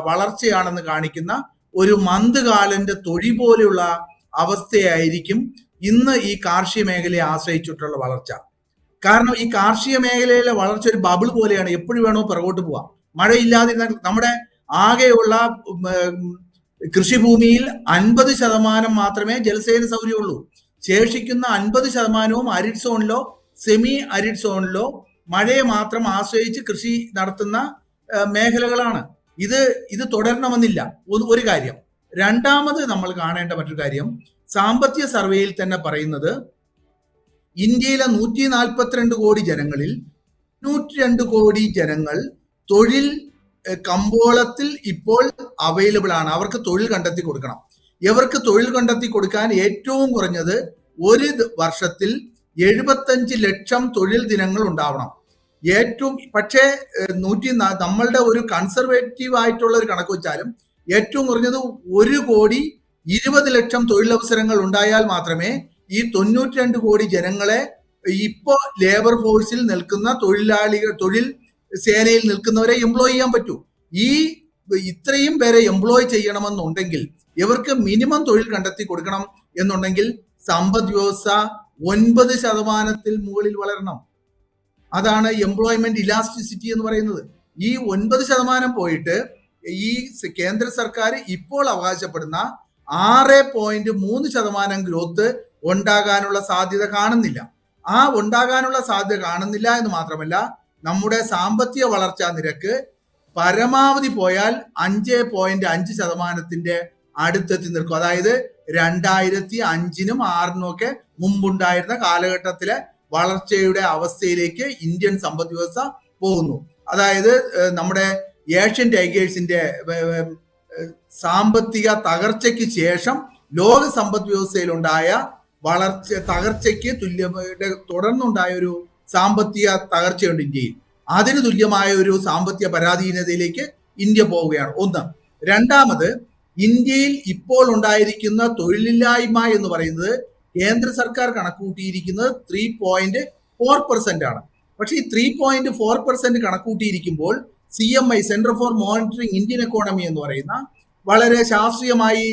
വളർച്ചയാണെന്ന് കാണിക്കുന്ന ഒരു മന്ത് കാലിന്റെ തൊഴി പോലെയുള്ള അവസ്ഥയായിരിക്കും ഇന്ന് ഈ കാർഷിക മേഖലയെ ആശ്രയിച്ചിട്ടുള്ള വളർച്ച. കാരണം ഈ കാർഷിക മേഖലയിലെ വളർച്ച ഒരു ബബിൾ പോലെയാണ്, എപ്പോഴും വേണോ പിറകോട്ട് പോവാം. മഴയില്ലാതിരുന്നാൽ നമ്മുടെ ആകെയുള്ള കൃഷിഭൂമിയിൽ 50% മാത്രമേ ജലസേചന സൗകര്യമുള്ളൂ. ശേഷിക്കുന്ന 50% അരിഡ് സോണിലോ സെമി അരിഡ് സോണിലോ മഴയെ മാത്രം ആശ്രയിച്ച് കൃഷി നടത്തുന്ന മേഖലകളാണ്. ഇത് തുടരണമെന്നില്ല, ഒരു കാര്യം. രണ്ടാമത് നമ്മൾ കാണേണ്ട മറ്റൊരു കാര്യം, സാമ്പത്തിക സർവേയിൽ തന്നെ പറയുന്നത് ഇന്ത്യയിലെ 142 കോടി ജനങ്ങളിൽ 102 കോടി ജനങ്ങൾ തൊഴിൽ കമ്പോളത്തിൽ ഇപ്പോൾ അവൈലബിൾ ആണ്. അവർക്ക് തൊഴിൽ കണ്ടെത്തി കൊടുക്കണം. ഇവർക്ക് തൊഴിൽ കണ്ടെത്തി കൊടുക്കാൻ ഏറ്റവും കുറഞ്ഞത് ഒരു വർഷത്തിൽ 75 ലക്ഷം തൊഴിൽ ദിനങ്ങൾ ഉണ്ടാവണം. പക്ഷേ നമ്മളുടെ ഒരു കൺസർവേറ്റീവ് ആയിട്ടുള്ള ഒരു കണക്ക് വെച്ചാലും ഏറ്റവും കുറഞ്ഞത് 1,20 ലക്ഷം തൊഴിലവസരങ്ങൾ ഉണ്ടായാൽ മാത്രമേ ഈ 92 കോടി ജനങ്ങളെ ഇപ്പോ ലേബർ ഫോഴ്സിൽ നിൽക്കുന്ന തൊഴിൽ സേനയിൽ നിൽക്കുന്നവരെ എംപ്ലോയ് ചെയ്യാൻ പറ്റൂ. ഇത്രയും പേരെ എംപ്ലോയ് ചെയ്യണമെന്നുണ്ടെങ്കിൽ ഇവർക്ക് മിനിമം തൊഴിൽ കണ്ടെത്തി കൊടുക്കണം എന്നുണ്ടെങ്കിൽ സമ്പദ് വ്യവസ്ഥ 9% മുകളിൽ വളരണം. അതാണ് എംപ്ലോയ്മെന്റ് ഇലാസ്റ്റിസിറ്റി എന്ന് പറയുന്നത്. ഈ 9% പോയിട്ട് ഈ കേന്ദ്ര സർക്കാർ ഇപ്പോൾ അവകാശപ്പെടുന്ന 6.3% ഗ്രോത്ത് ഉണ്ടാകാനുള്ള സാധ്യത കാണുന്നില്ല. ഉണ്ടാകാനുള്ള സാധ്യത കാണുന്നില്ല എന്ന് മാത്രമല്ല, നമ്മുടെ സാമ്പത്തിക വളർച്ചാ നിരക്ക് പരമാവധി പോയാൽ 5.5% അടുത്തെത്തി നിൽക്കും. അതായത് 2005-നും 2006-നും ഒക്കെ മുമ്പുണ്ടായിരുന്ന കാലഘട്ടത്തിലെ വളർച്ചയുടെ അവസ്ഥയിലേക്ക് ഇന്ത്യൻ സമ്പദ് വ്യവസ്ഥ പോകുന്നു. അതായത് നമ്മുടെ ഏഷ്യൻ ടൈഗേഴ്സിന്റെ സാമ്പത്തിക തകർച്ചയ്ക്ക് ശേഷം ലോക സമ്പദ് വ്യവസ്ഥയിലുണ്ടായ തകർച്ചയ്ക്ക് തുടർന്നുണ്ടായ ഒരു സാമ്പത്തിക തകർച്ചയുണ്ട് ഇന്ത്യയിൽ. അതിന് തുല്യമായ ഒരു സാമ്പത്തിക പരാധീനതയിലേക്ക് ഇന്ത്യ പോവുകയാണ്. ഒന്ന്. രണ്ടാമത്, ഇന്ത്യയിൽ ഇപ്പോൾ ഉണ്ടായിരിക്കുന്ന തൊഴിലില്ലായ്മ എന്ന് പറയുന്നത് കേന്ദ്ര സർക്കാർ കണക്കൂട്ടിയിരിക്കുന്നത് 3.4% ആണ്. പക്ഷെ ഈ 3.4% കണക്കൂട്ടിയിരിക്കുമ്പോൾ CMI, centre for monitoring Indian economy എന്ന് പറയുന്ന വളരെ ശാസ്ത്രീയമായി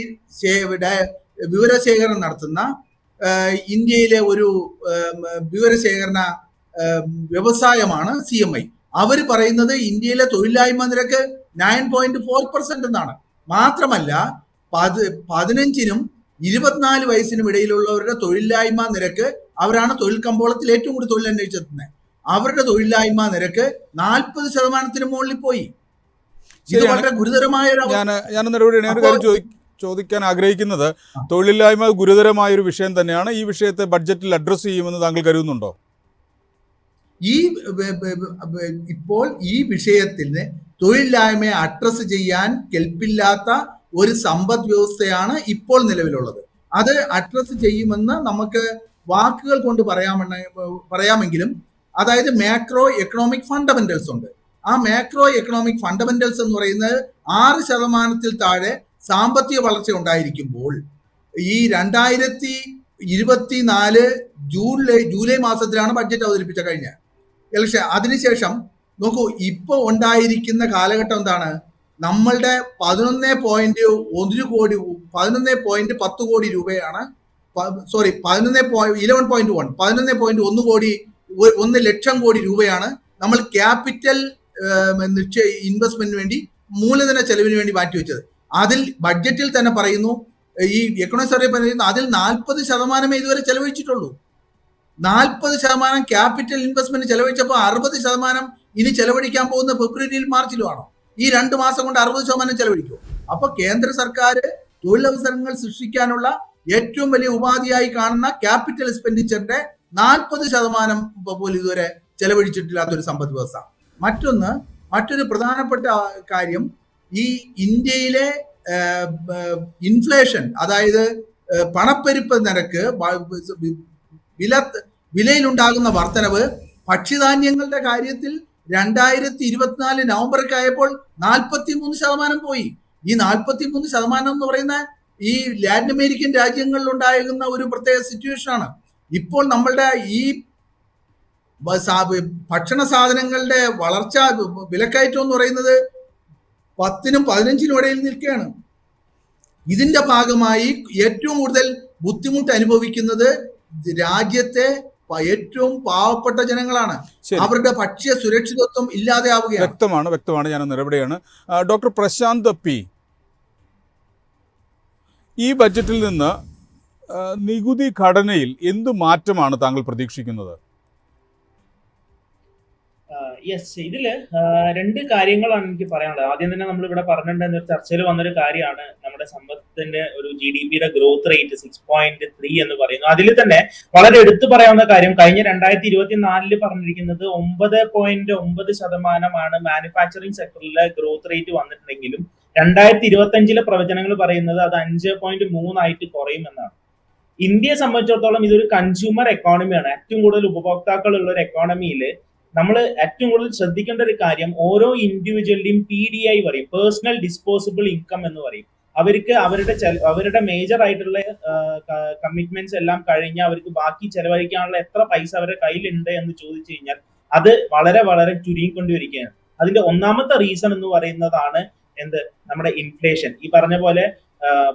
വിവരശേഖരണം നടത്തുന്ന ഇന്ത്യയിലെ ഒരു വിവരശേഖരണ വ്യവസായമാണ് CMI. അവർ പറയുന്നത് ഇന്ത്യയിലെ തൊഴിലില്ലായ്മ നിരക്ക് 9.4% എന്നാണ്. മാത്രമല്ല 15-നും 24 വയസ്സിനും ഇടയിലുള്ളവരുടെ തൊഴിലില്ലായ്മ നിരക്ക്, അവരാണ് തൊഴിൽ കമ്പോളത്തിൽ ഏറ്റവും കൂടുതൽ തൊഴിൽ അന്വേഷിച്ചെത്തുന്നത്, അവരുടെ തൊഴിലില്ലായ്മ നിരക്ക് 40%-ന് മുകളിൽ പോയി. ഇത് വളരെ ഗുരുതരമായ ചോദിക്കാൻ ആഗ്രഹിക്കുന്നത്, തൊഴിലില്ലായ്മ ഗുരുതരമായ ഒരു വിഷയം തന്നെയാണ്. ഈ വിഷയത്തെ ബഡ്ജറ്റിൽ അഡ്രസ് ചെയ്യുമെന്ന് താങ്കൾ കരുതുന്നുണ്ടോ? ഇപ്പോൾ ഈ വിഷയത്തിന് തൊഴിലില്ലായ്മയെ അഡ്രസ് ചെയ്യാൻ കെൽപ്പില്ലാത്ത ഒരു സമ്പദ് വ്യവസ്ഥയാണ് ഇപ്പോൾ നിലവിലുള്ളത്. അത് അഡ്രസ് ചെയ്യുമെന്ന് നമുക്ക് വാക്കുകൾ കൊണ്ട് പറയാമെങ്കിലും, അതായത് മാക്രോ എക്കണോമിക് ഫണ്ടമെന്റൽസ് ഉണ്ട്. ആ മാക്രോ എക്കണോമിക് ഫണ്ടമെന്റൽസ് എന്ന് പറയുന്നത് 6% താഴെ സാമ്പത്തിക വളർച്ച ഉണ്ടായിരിക്കുമ്പോൾ ഈ 2024 ജൂലൈ മാസത്തിലാണ് ബഡ്ജറ്റ് അവതരിപ്പിച്ച കഴിഞ്ഞ ഇലക്ഷൻ. അതിനുശേഷം നോക്കൂ, ഇപ്പൊ ഉണ്ടായിരിക്കുന്ന കാലഘട്ടം എന്താണ്? നമ്മളുടെ 11.10 കോടി രൂപയാണ്, 11.1 കോടി 1 ലക്ഷം കോടി രൂപയാണ് നമ്മൾ ക്യാപിറ്റൽ ഇൻവെസ്റ്റ്മെന്റിന് വേണ്ടി, മൂലധന ചെലവിന് വേണ്ടി മാറ്റിവെച്ചത്. അതിൽ ബഡ്ജറ്റിൽ തന്നെ പറയുന്നു, ഈ എക്കണോമിക് സർവേ പറയുന്നു, അതിൽ 40% ഇതുവരെ ചെലവഴിച്ചിട്ടുള്ളൂ. 40% ക്യാപിറ്റൽ ഇൻവെസ്റ്റ്മെന്റ് ചെലവഴിച്ചപ്പോൾ 60% ഇനി ചെലവഴിക്കാൻ പോകുന്ന ഫെബ്രുവരിയിൽ മാർച്ചിലുമാണോ? ഈ 2 മാസം കൊണ്ട് 60% ചെലവഴിക്കും. അപ്പൊ കേന്ദ്ര സർക്കാർ തൊഴിലവസരങ്ങൾ സൃഷ്ടിക്കാനുള്ള ഏറ്റവും വലിയ ഉപാധിയായി കാണുന്ന ക്യാപിറ്റൽ എക്സ്പെൻഡിച്ചറിന്റെ 40% പോലും ഇതുവരെ ചെലവഴിച്ചിട്ടില്ലാത്തൊരു സമ്പദ് വ്യവസ്ഥ. മറ്റൊരു പ്രധാനപ്പെട്ട കാര്യം, ഈ ഇന്ത്യയിലെ ഇൻഫ്ലേഷൻ, അതായത് പണപ്പെരുപ്പ നിരക്ക്, വിലയിലുണ്ടാകുന്ന വർധനവ്, ഭക്ഷ്യധാന്യങ്ങളുടെ കാര്യത്തിൽ 2024 നവംബറൊക്കെ ആയപ്പോൾ 43% പോയി. ഈ 43% എന്ന് പറയുന്ന ഈ ലാറ്റിൻ അമേരിക്കൻ രാജ്യങ്ങളിൽ ഉണ്ടാകുന്ന ഒരു പ്രത്യേക സിറ്റുവേഷൻ ആണ്. ഇപ്പോൾ നമ്മളുടെ ഈ ഭക്ഷണ സാധനങ്ങളുടെ വളർച്ച, വിലക്കയറ്റം എന്ന് പറയുന്നത് 10-നും 15-നും ഇടയിൽ നിൽക്കുകയാണ്. ഇതിന്റെ ഭാഗമായി ഏറ്റവും കൂടുതൽ ബുദ്ധിമുട്ട് അനുഭവിക്കുന്നത് രാജ്യത്തെ ഏറ്റവും പാവപ്പെട്ട ജനങ്ങളാണ്. അവരുടെ ഭക്ഷ്യ സുരക്ഷിതത്വം ഇല്ലാതെ ആവുകയാണ്. വ്യക്തമാണ്. ഞാൻ ഇടപെടുകയാണ്. ഡോക്ടർ പ്രശാന്ത് പി, ഈ ബഡ്ജറ്റിൽ നിന്ന് നികുതി ഘടനയിൽ എന്ത് മാറ്റമാണ് താങ്കൾ പ്രതീക്ഷിക്കുന്നത്? യെസ്, ഇതില് 2 കാര്യങ്ങളാണ് എനിക്ക് പറയാനുള്ളത്. ആദ്യം തന്നെ നമ്മൾ ഇവിടെ പറഞ്ഞിട്ടുണ്ടെന്ന ഒരു ചർച്ചയിൽ വന്നൊരു കാര്യമാണ് നമ്മുടെ സമ്പത്തിന്റെ ഒരു GDPയുടെ ഗ്രോത്ത് റേറ്റ് 6.3 എന്ന് പറയുന്നു. അതിൽ തന്നെ വളരെ എടുത്തു പറയാവുന്ന കാര്യം, കഴിഞ്ഞ 2024 പറഞ്ഞിരിക്കുന്നത് 9.9% മാനുഫാക്ചറിങ് സെക്ടറിലെ ഗ്രോത്ത് റേറ്റ് വന്നിട്ടുണ്ടെങ്കിലും 2025 പ്രവചനങ്ങൾ പറയുന്നത് അത് 5.3 ആയിട്ട് കുറയുമെന്നാണ്. ഇന്ത്യയെ സംബന്ധിച്ചിടത്തോളം ഇതൊരു കൺസ്യൂമർ എക്കോണമിയാണ്. ഏറ്റവും കൂടുതൽ ഉപഭോക്താക്കൾ ഉള്ള ഒരു എക്കോണമിയിൽ നമ്മൾ ഏറ്റവും കൂടുതൽ ശ്രദ്ധിക്കേണ്ട ഒരു കാര്യം, ഓരോ ഇൻഡിവിജ്വലിന്റെയും PDI പറയും, പേഴ്സണൽ ഡിസ്പോസിബിൾ ഇൻകം എന്ന് പറയും. അവർക്ക് അവരുടെ മേജർ ആയിട്ടുള്ള കമ്മിറ്റ്മെന്റ്സ് എല്ലാം കഴിഞ്ഞ് അവർക്ക് ബാക്കി ചെലവഴിക്കാനുള്ള എത്ര പൈസ അവരുടെ കയ്യിലുണ്ട് എന്ന് ചോദിച്ചു കഴിഞ്ഞാൽ അത് വളരെ വളരെ ചുരുങ്ങിക്കൊണ്ടിരിക്കുകയാണ്. അതിന്റെ ഒന്നാമത്തെ റീസൺ എന്ന് പറയുന്നതാണ് നമ്മുടെ ഇൻഫ്ലേഷൻ. ഈ പറഞ്ഞ പോലെ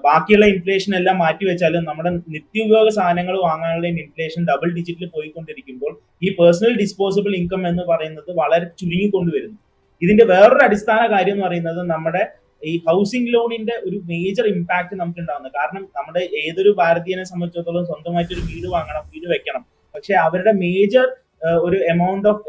ബാക്കിയുള്ള ഇൻഫ്ലേഷൻ എല്ലാം മാറ്റിവെച്ചാലും നമ്മുടെ നിത്യോപയോഗ സാധനങ്ങൾ വാങ്ങാനുള്ള ഇൻഫ്ലേഷൻ ഡബിൾ ഡിജിറ്റിൽ പോയിക്കൊണ്ടിരിക്കുമ്പോൾ ഈ പേഴ്സണൽ ഡിസ്പോസിബിൾ ഇൻകം എന്ന് പറയുന്നത് വളരെ ചുരുങ്ങിക്കൊണ്ടുവരുന്നു. ഇതിന്റെ വേറൊരു അടിസ്ഥാന കാര്യം എന്ന് പറയുന്നത് നമ്മുടെ ഈ ഹൗസിംഗ് ലോണിന്റെ ഒരു മേജർ ഇമ്പാക്ട് നമുക്ക് ഉണ്ടാകുന്നത്. കാരണം നമ്മുടെ ഏതൊരു ഭാരതീയനെ സംബന്ധിച്ചിടത്തോളം സ്വന്തമായിട്ടൊരു വീട് വാങ്ങണം, വീട് വെക്കണം. പക്ഷെ അവരുടെ മേജർ ഒരു എമൗണ്ട് ഓഫ്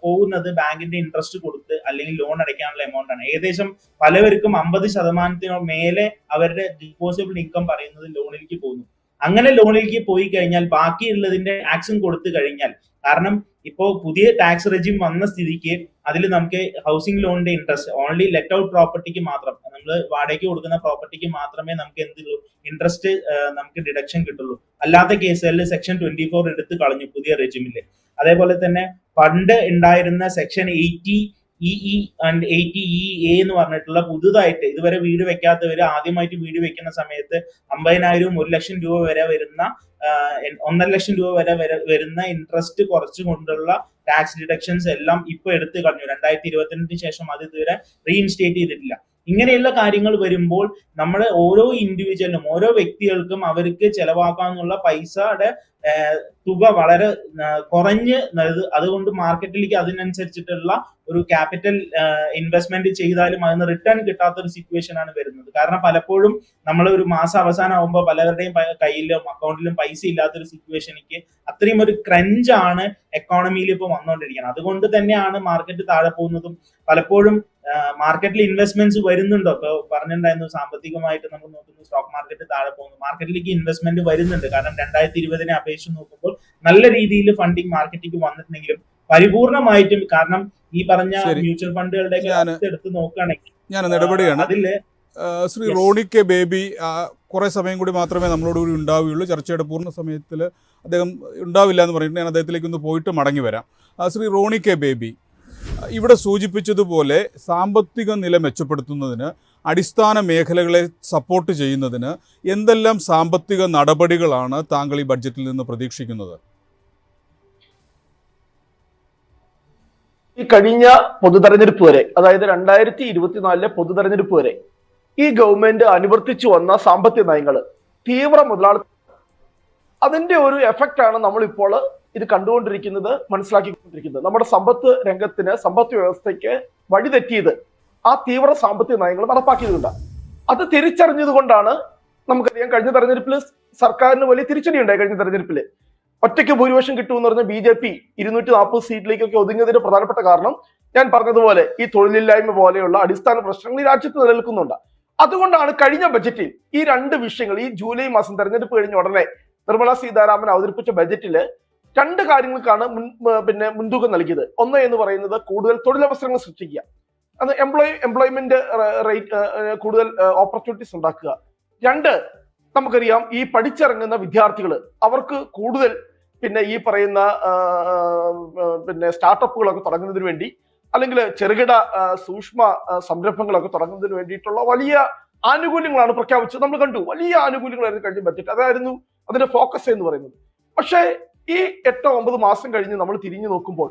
പോകുന്നത് ബാങ്കിന്റെ ഇൻട്രസ്റ്റ് കൊടുത്ത് അല്ലെങ്കിൽ ലോൺ അടയ്ക്കാനുള്ള എമൗണ്ട് ആണ്. ഏകദേശം പലവർക്കും 50% മേലെ അവരുടെ ഡിസ്പോസിബിൾ ഇൻകം പറയുന്നത് ലോണിലേക്ക് പോകുന്നു. അങ്ങനെ ലോണിലേക്ക് പോയി കഴിഞ്ഞാൽ ബാക്കിയുള്ളതിന്റെ ടാക്സും കൊടുത്തു കഴിഞ്ഞാൽ, കാരണം ഇപ്പോ പുതിയ ടാക്സ് റെജിം വന്ന സ്ഥിതിക്ക് അതിൽ നമുക്ക് ഹൗസിംഗ് ലോണിന്റെ ഇൻട്രസ്റ്റ് ഓൺലി ലെറ്റ് ഔട്ട് പ്രോപ്പർട്ടിക്ക് മാത്രം, നമ്മൾ വാടകയ്ക്ക് കൊടുക്കുന്ന പ്രോപ്പർട്ടിക്ക് മാത്രമേ നമുക്ക് ഇൻട്രസ്റ്റ് നമുക്ക് ഡിഡക്ഷൻ കിട്ടുള്ളൂ. അല്ലാത്ത കേസുകളിൽ സെക്ഷൻ 24 എടുത്ത് കളഞ്ഞു പുതിയ റെജിമില്. അതേപോലെ തന്നെ പണ്ട് ഉണ്ടായിരുന്ന സെക്ഷൻ 80EE ആൻഡ് 80EA എന്ന് പറഞ്ഞിട്ടുള്ള പുതുതായിട്ട് ഇതുവരെ വീട് വെക്കാത്തവര് ആദ്യമായിട്ട് വീട് വെക്കുന്ന സമയത്ത് 50,000 1 ലക്ഷം രൂപ വരെ വരുന്ന 1.5 ലക്ഷം രൂപ വരെ വരുന്ന ഇൻട്രസ്റ്റ് കുറച്ചുകൊണ്ടുള്ള ടാക്സ് ഡിഡക്ഷൻസ് എല്ലാം ഇപ്പൊ എടുത്തു കളഞ്ഞു. 2022 ശേഷം അത് ഇതുവരെ റീഇൻസ്റ്റേറ്റ് ചെയ്തിട്ടില്ല. ഇങ്ങനെയുള്ള കാര്യങ്ങൾ വരുമ്പോൾ നമ്മുടെ ഓരോ ഇൻഡിവിജ്വലിനും ഓരോ വ്യക്തികൾക്കും അവർക്ക് ചെലവാക്കാനുള്ള പൈസയുടെ തുക വളരെ കുറഞ്ഞ്, അതുകൊണ്ട് മാർക്കറ്റിലേക്ക് അതിനനുസരിച്ചിട്ടുള്ള ഒരു ക്യാപിറ്റൽ ഇൻവെസ്റ്റ്മെന്റ് ചെയ്താലും അതിന് റിട്ടേൺ കിട്ടാത്ത ഒരു സിറ്റുവേഷൻ ആണ് വരുന്നത്. കാരണം പലപ്പോഴും നമ്മൾ ഒരു മാസം അവസാനം ആകുമ്പോൾ പലരുടെയും കയ്യിലും അക്കൗണ്ടിലും പൈസ ഇല്ലാത്തൊരു സിറ്റുവേഷനിലേക്ക് അത്രയും ഒരു ക്രഞ്ചാണ് എക്കോണമിയിൽ ഇപ്പോൾ വന്നുകൊണ്ടിരിക്കുന്നത്. അതുകൊണ്ട് തന്നെയാണ് മാർക്കറ്റ് താഴെ പോകുന്നതും. പലപ്പോഴും മാർക്കറ്റിൽ ഇൻവെസ്റ്റ്മെന്റ്സ് വരുന്നുണ്ടോ? ഇപ്പൊ പറഞ്ഞിട്ടുണ്ടായിരുന്നു സാമ്പത്തികമായിട്ട് നമ്മൾ നോക്കുന്നു, സ്റ്റോക്ക് മാർക്കറ്റ് താഴെ പോകുന്നു. മാർക്കറ്റിലേക്ക് ഇൻവെസ്റ്റ്മെന്റ് വരുന്നുണ്ട്. കാരണം 2020 അപേക്ഷിച്ച് നോക്കുമ്പോൾ നല്ല രീതിയിൽ ഫണ്ടിങ് മാർക്കറ്റിലേക്ക് വന്നിട്ടുണ്ടെങ്കിലും പരിപൂർണമായിട്ടും, കാരണം ഈ പറഞ്ഞ മ്യൂച്വൽ ഫണ്ടുകളുടെ എടുത്ത് നോക്കുകയാണെങ്കിൽ ഞാൻ ഇടപെടുകയാണ്. ശ്രീ റോണി കെ ബേബി കുറെ സമയം കൂടി മാത്രമേ നമ്മളോട് കൂടി ഉണ്ടാവുകയുള്ളൂ. ചർച്ചയുടെ പൂർണ്ണ സമയത്തിൽ അദ്ദേഹം ഉണ്ടാവില്ല എന്ന് പറഞ്ഞിട്ട് ഞാൻ അദ്ദേഹത്തിലേക്ക് ഒന്ന് പോയിട്ട് മടങ്ങി വരാം. ശ്രീ റോണി കെ ബേബി, ഇവിടെ സൂചിപ്പിച്ചതുപോലെ സാമ്പത്തിക നില മെച്ചപ്പെടുത്തുന്നതിന്, അടിസ്ഥാന മേഖലകളെ സപ്പോർട്ട് ചെയ്യുന്നതിന് എന്തെല്ലാം സാമ്പത്തിക നടപടികളാണ് താങ്കൾ ഈ ബഡ്ജറ്റിൽ നിന്ന് പ്രതീക്ഷിക്കുന്നത്? ഈ കഴിഞ്ഞ പൊതുതെരഞ്ഞെടുപ്പ് വരെ, അതായത് 2024 പൊതുതെരഞ്ഞെടുപ്പ് വരെ ഈ ഗവൺമെന്റ് അനുവർത്തിച്ചു വന്ന സാമ്പത്തിക നയങ്ങൾ തീവ്ര മുതലാളിത്തം, അതിന്റെ ഒരു എഫക്റ്റ് ആണ് നമ്മളിപ്പോൾ ഇത് കണ്ടുകൊണ്ടിരിക്കുന്നത്, മനസ്സിലാക്കിക്കൊണ്ടിരിക്കുന്നത്. നമ്മുടെ സമ്പത്ത് രംഗത്തിന്, സമ്പത്ത് വ്യവസ്ഥയ്ക്ക് വഴിതെറ്റിയത് ആ തീവ്ര സാമ്പത്തിക നയങ്ങൾ നടപ്പാക്കിയതുകൊണ്ട്. അത് തിരിച്ചറിഞ്ഞത് കൊണ്ടാണ് നമുക്കറിയാം കഴിഞ്ഞ തെരഞ്ഞെടുപ്പിൽ സർക്കാരിന് വലിയ തിരിച്ചടി ഉണ്ടായി. കഴിഞ്ഞ തെരഞ്ഞെടുപ്പിൽ ഒറ്റയ്ക്ക് ഭൂരിപക്ഷം കിട്ടുമെന്ന് പറഞ്ഞ BJP 240 സീറ്റിലേക്കൊക്കെ ഒതുങ്ങിയതിന്റെ പ്രധാനപ്പെട്ട കാരണം ഞാൻ പറഞ്ഞതുപോലെ ഈ തൊഴിലില്ലായ്മ പോലെയുള്ള അടിസ്ഥാന പ്രശ്നങ്ങൾ ഈ രാജ്യത്ത് നിലനിൽക്കുന്നുണ്ട്. അതുകൊണ്ടാണ് കഴിഞ്ഞ ബജറ്റിൽ ഈ രണ്ട് വിഷയങ്ങൾ, ഈ ജൂലൈ മാസം തെരഞ്ഞെടുപ്പ് കഴിഞ്ഞ ഉടനെ നിർമ്മല സീതാരാമൻ അവതരിപ്പിച്ച ബജറ്റില് രണ്ട് കാര്യങ്ങൾക്കാണ് മുൻതൂക്കം നൽകിയത്. ഒന്ന് എന്ന് പറയുന്നത് കൂടുതൽ തൊഴിലവസരങ്ങൾ സൃഷ്ടിക്കുക, അത് എംപ്ലോയ്മെന്റ് റേറ്റ്, കൂടുതൽ ഓപ്പർച്യൂണിറ്റീസ് ഉണ്ടാക്കുക. രണ്ട്, നമുക്കറിയാം ഈ പഠിച്ചിറങ്ങുന്ന വിദ്യാർത്ഥികൾ അവർക്ക് കൂടുതൽ ഈ പറയുന്ന സ്റ്റാർട്ടപ്പുകളൊക്കെ തുടങ്ങുന്നതിന് വേണ്ടി, അല്ലെങ്കിൽ ചെറുകിട സൂക്ഷ്മ സംരംഭങ്ങളൊക്കെ തുടങ്ങുന്നതിന് വേണ്ടിയിട്ടുള്ള വലിയ ആനുകൂല്യങ്ങളാണ് പ്രഖ്യാപിച്ചത്. നമ്മൾ കണ്ടു, വലിയ ആനുകൂല്യങ്ങളായിരുന്നു കഴിഞ്ഞ ബജറ്റ്, അതായിരുന്നു അതിന്റെ ഫോക്കസ് എന്ന് പറയുന്നത്. പക്ഷേ ഈ 8-9 മാസം കഴിഞ്ഞ് നമ്മൾ തിരിഞ്ഞു നോക്കുമ്പോൾ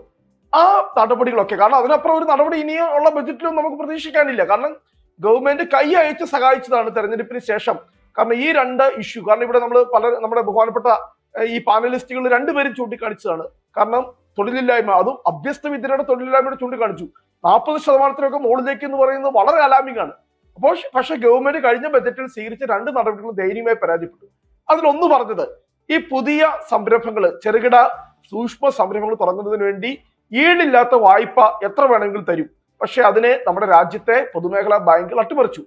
ആ നടപടികളൊക്കെ, കാരണം അതിനപ്പുറം ഒരു നടപടി ഇനിയും ഉള്ള ബജറ്റിലും നമുക്ക് പ്രതീക്ഷിക്കാനില്ല. കാരണം ഗവൺമെന്റ് കൈ അയച്ച് സഹായിച്ചതാണ് തെരഞ്ഞെടുപ്പിന് ശേഷം. കാരണം ഈ രണ്ട് ഇഷ്യൂ, കാരണം ഇവിടെ നമ്മുടെ ബഹുമാനപ്പെട്ട ഈ പാനലിസ്റ്റുകൾ രണ്ടുപേരും ചൂണ്ടിക്കാണിച്ചതാണ്. കാരണം തൊഴിലില്ലായ്മ, അതും അഭ്യസ്ത വിദ്യരുടെ തൊഴിലില്ലായ്മയുടെ ചൂണ്ടിക്കാണിച്ചു. 40% മുകളിലേക്ക് എന്ന് പറയുന്നത് വളരെ അലാമിംഗ് ആണ്. പക്ഷെ ഗവൺമെന്റ് കഴിഞ്ഞ ബജറ്റിൽ സ്വീകരിച്ച രണ്ട് നടപടികളും ദയനീയമായി പരാജയപ്പെട്ടു. അതിലൊന്ന് പറഞ്ഞത്, ഈ പുതിയ സംരംഭങ്ങൾ, ചെറുകിട സൂക്ഷ്മ സംരംഭങ്ങൾ തുടങ്ങുന്നതിന് വേണ്ടി ഈടില്ലാത്ത വായ്പ എത്ര വേണമെങ്കിലും തരും. പക്ഷെ അതിനെ നമ്മുടെ രാജ്യത്തെ പൊതുമേഖലാ ബാങ്കുകൾ അട്ടിമറിച്ചു.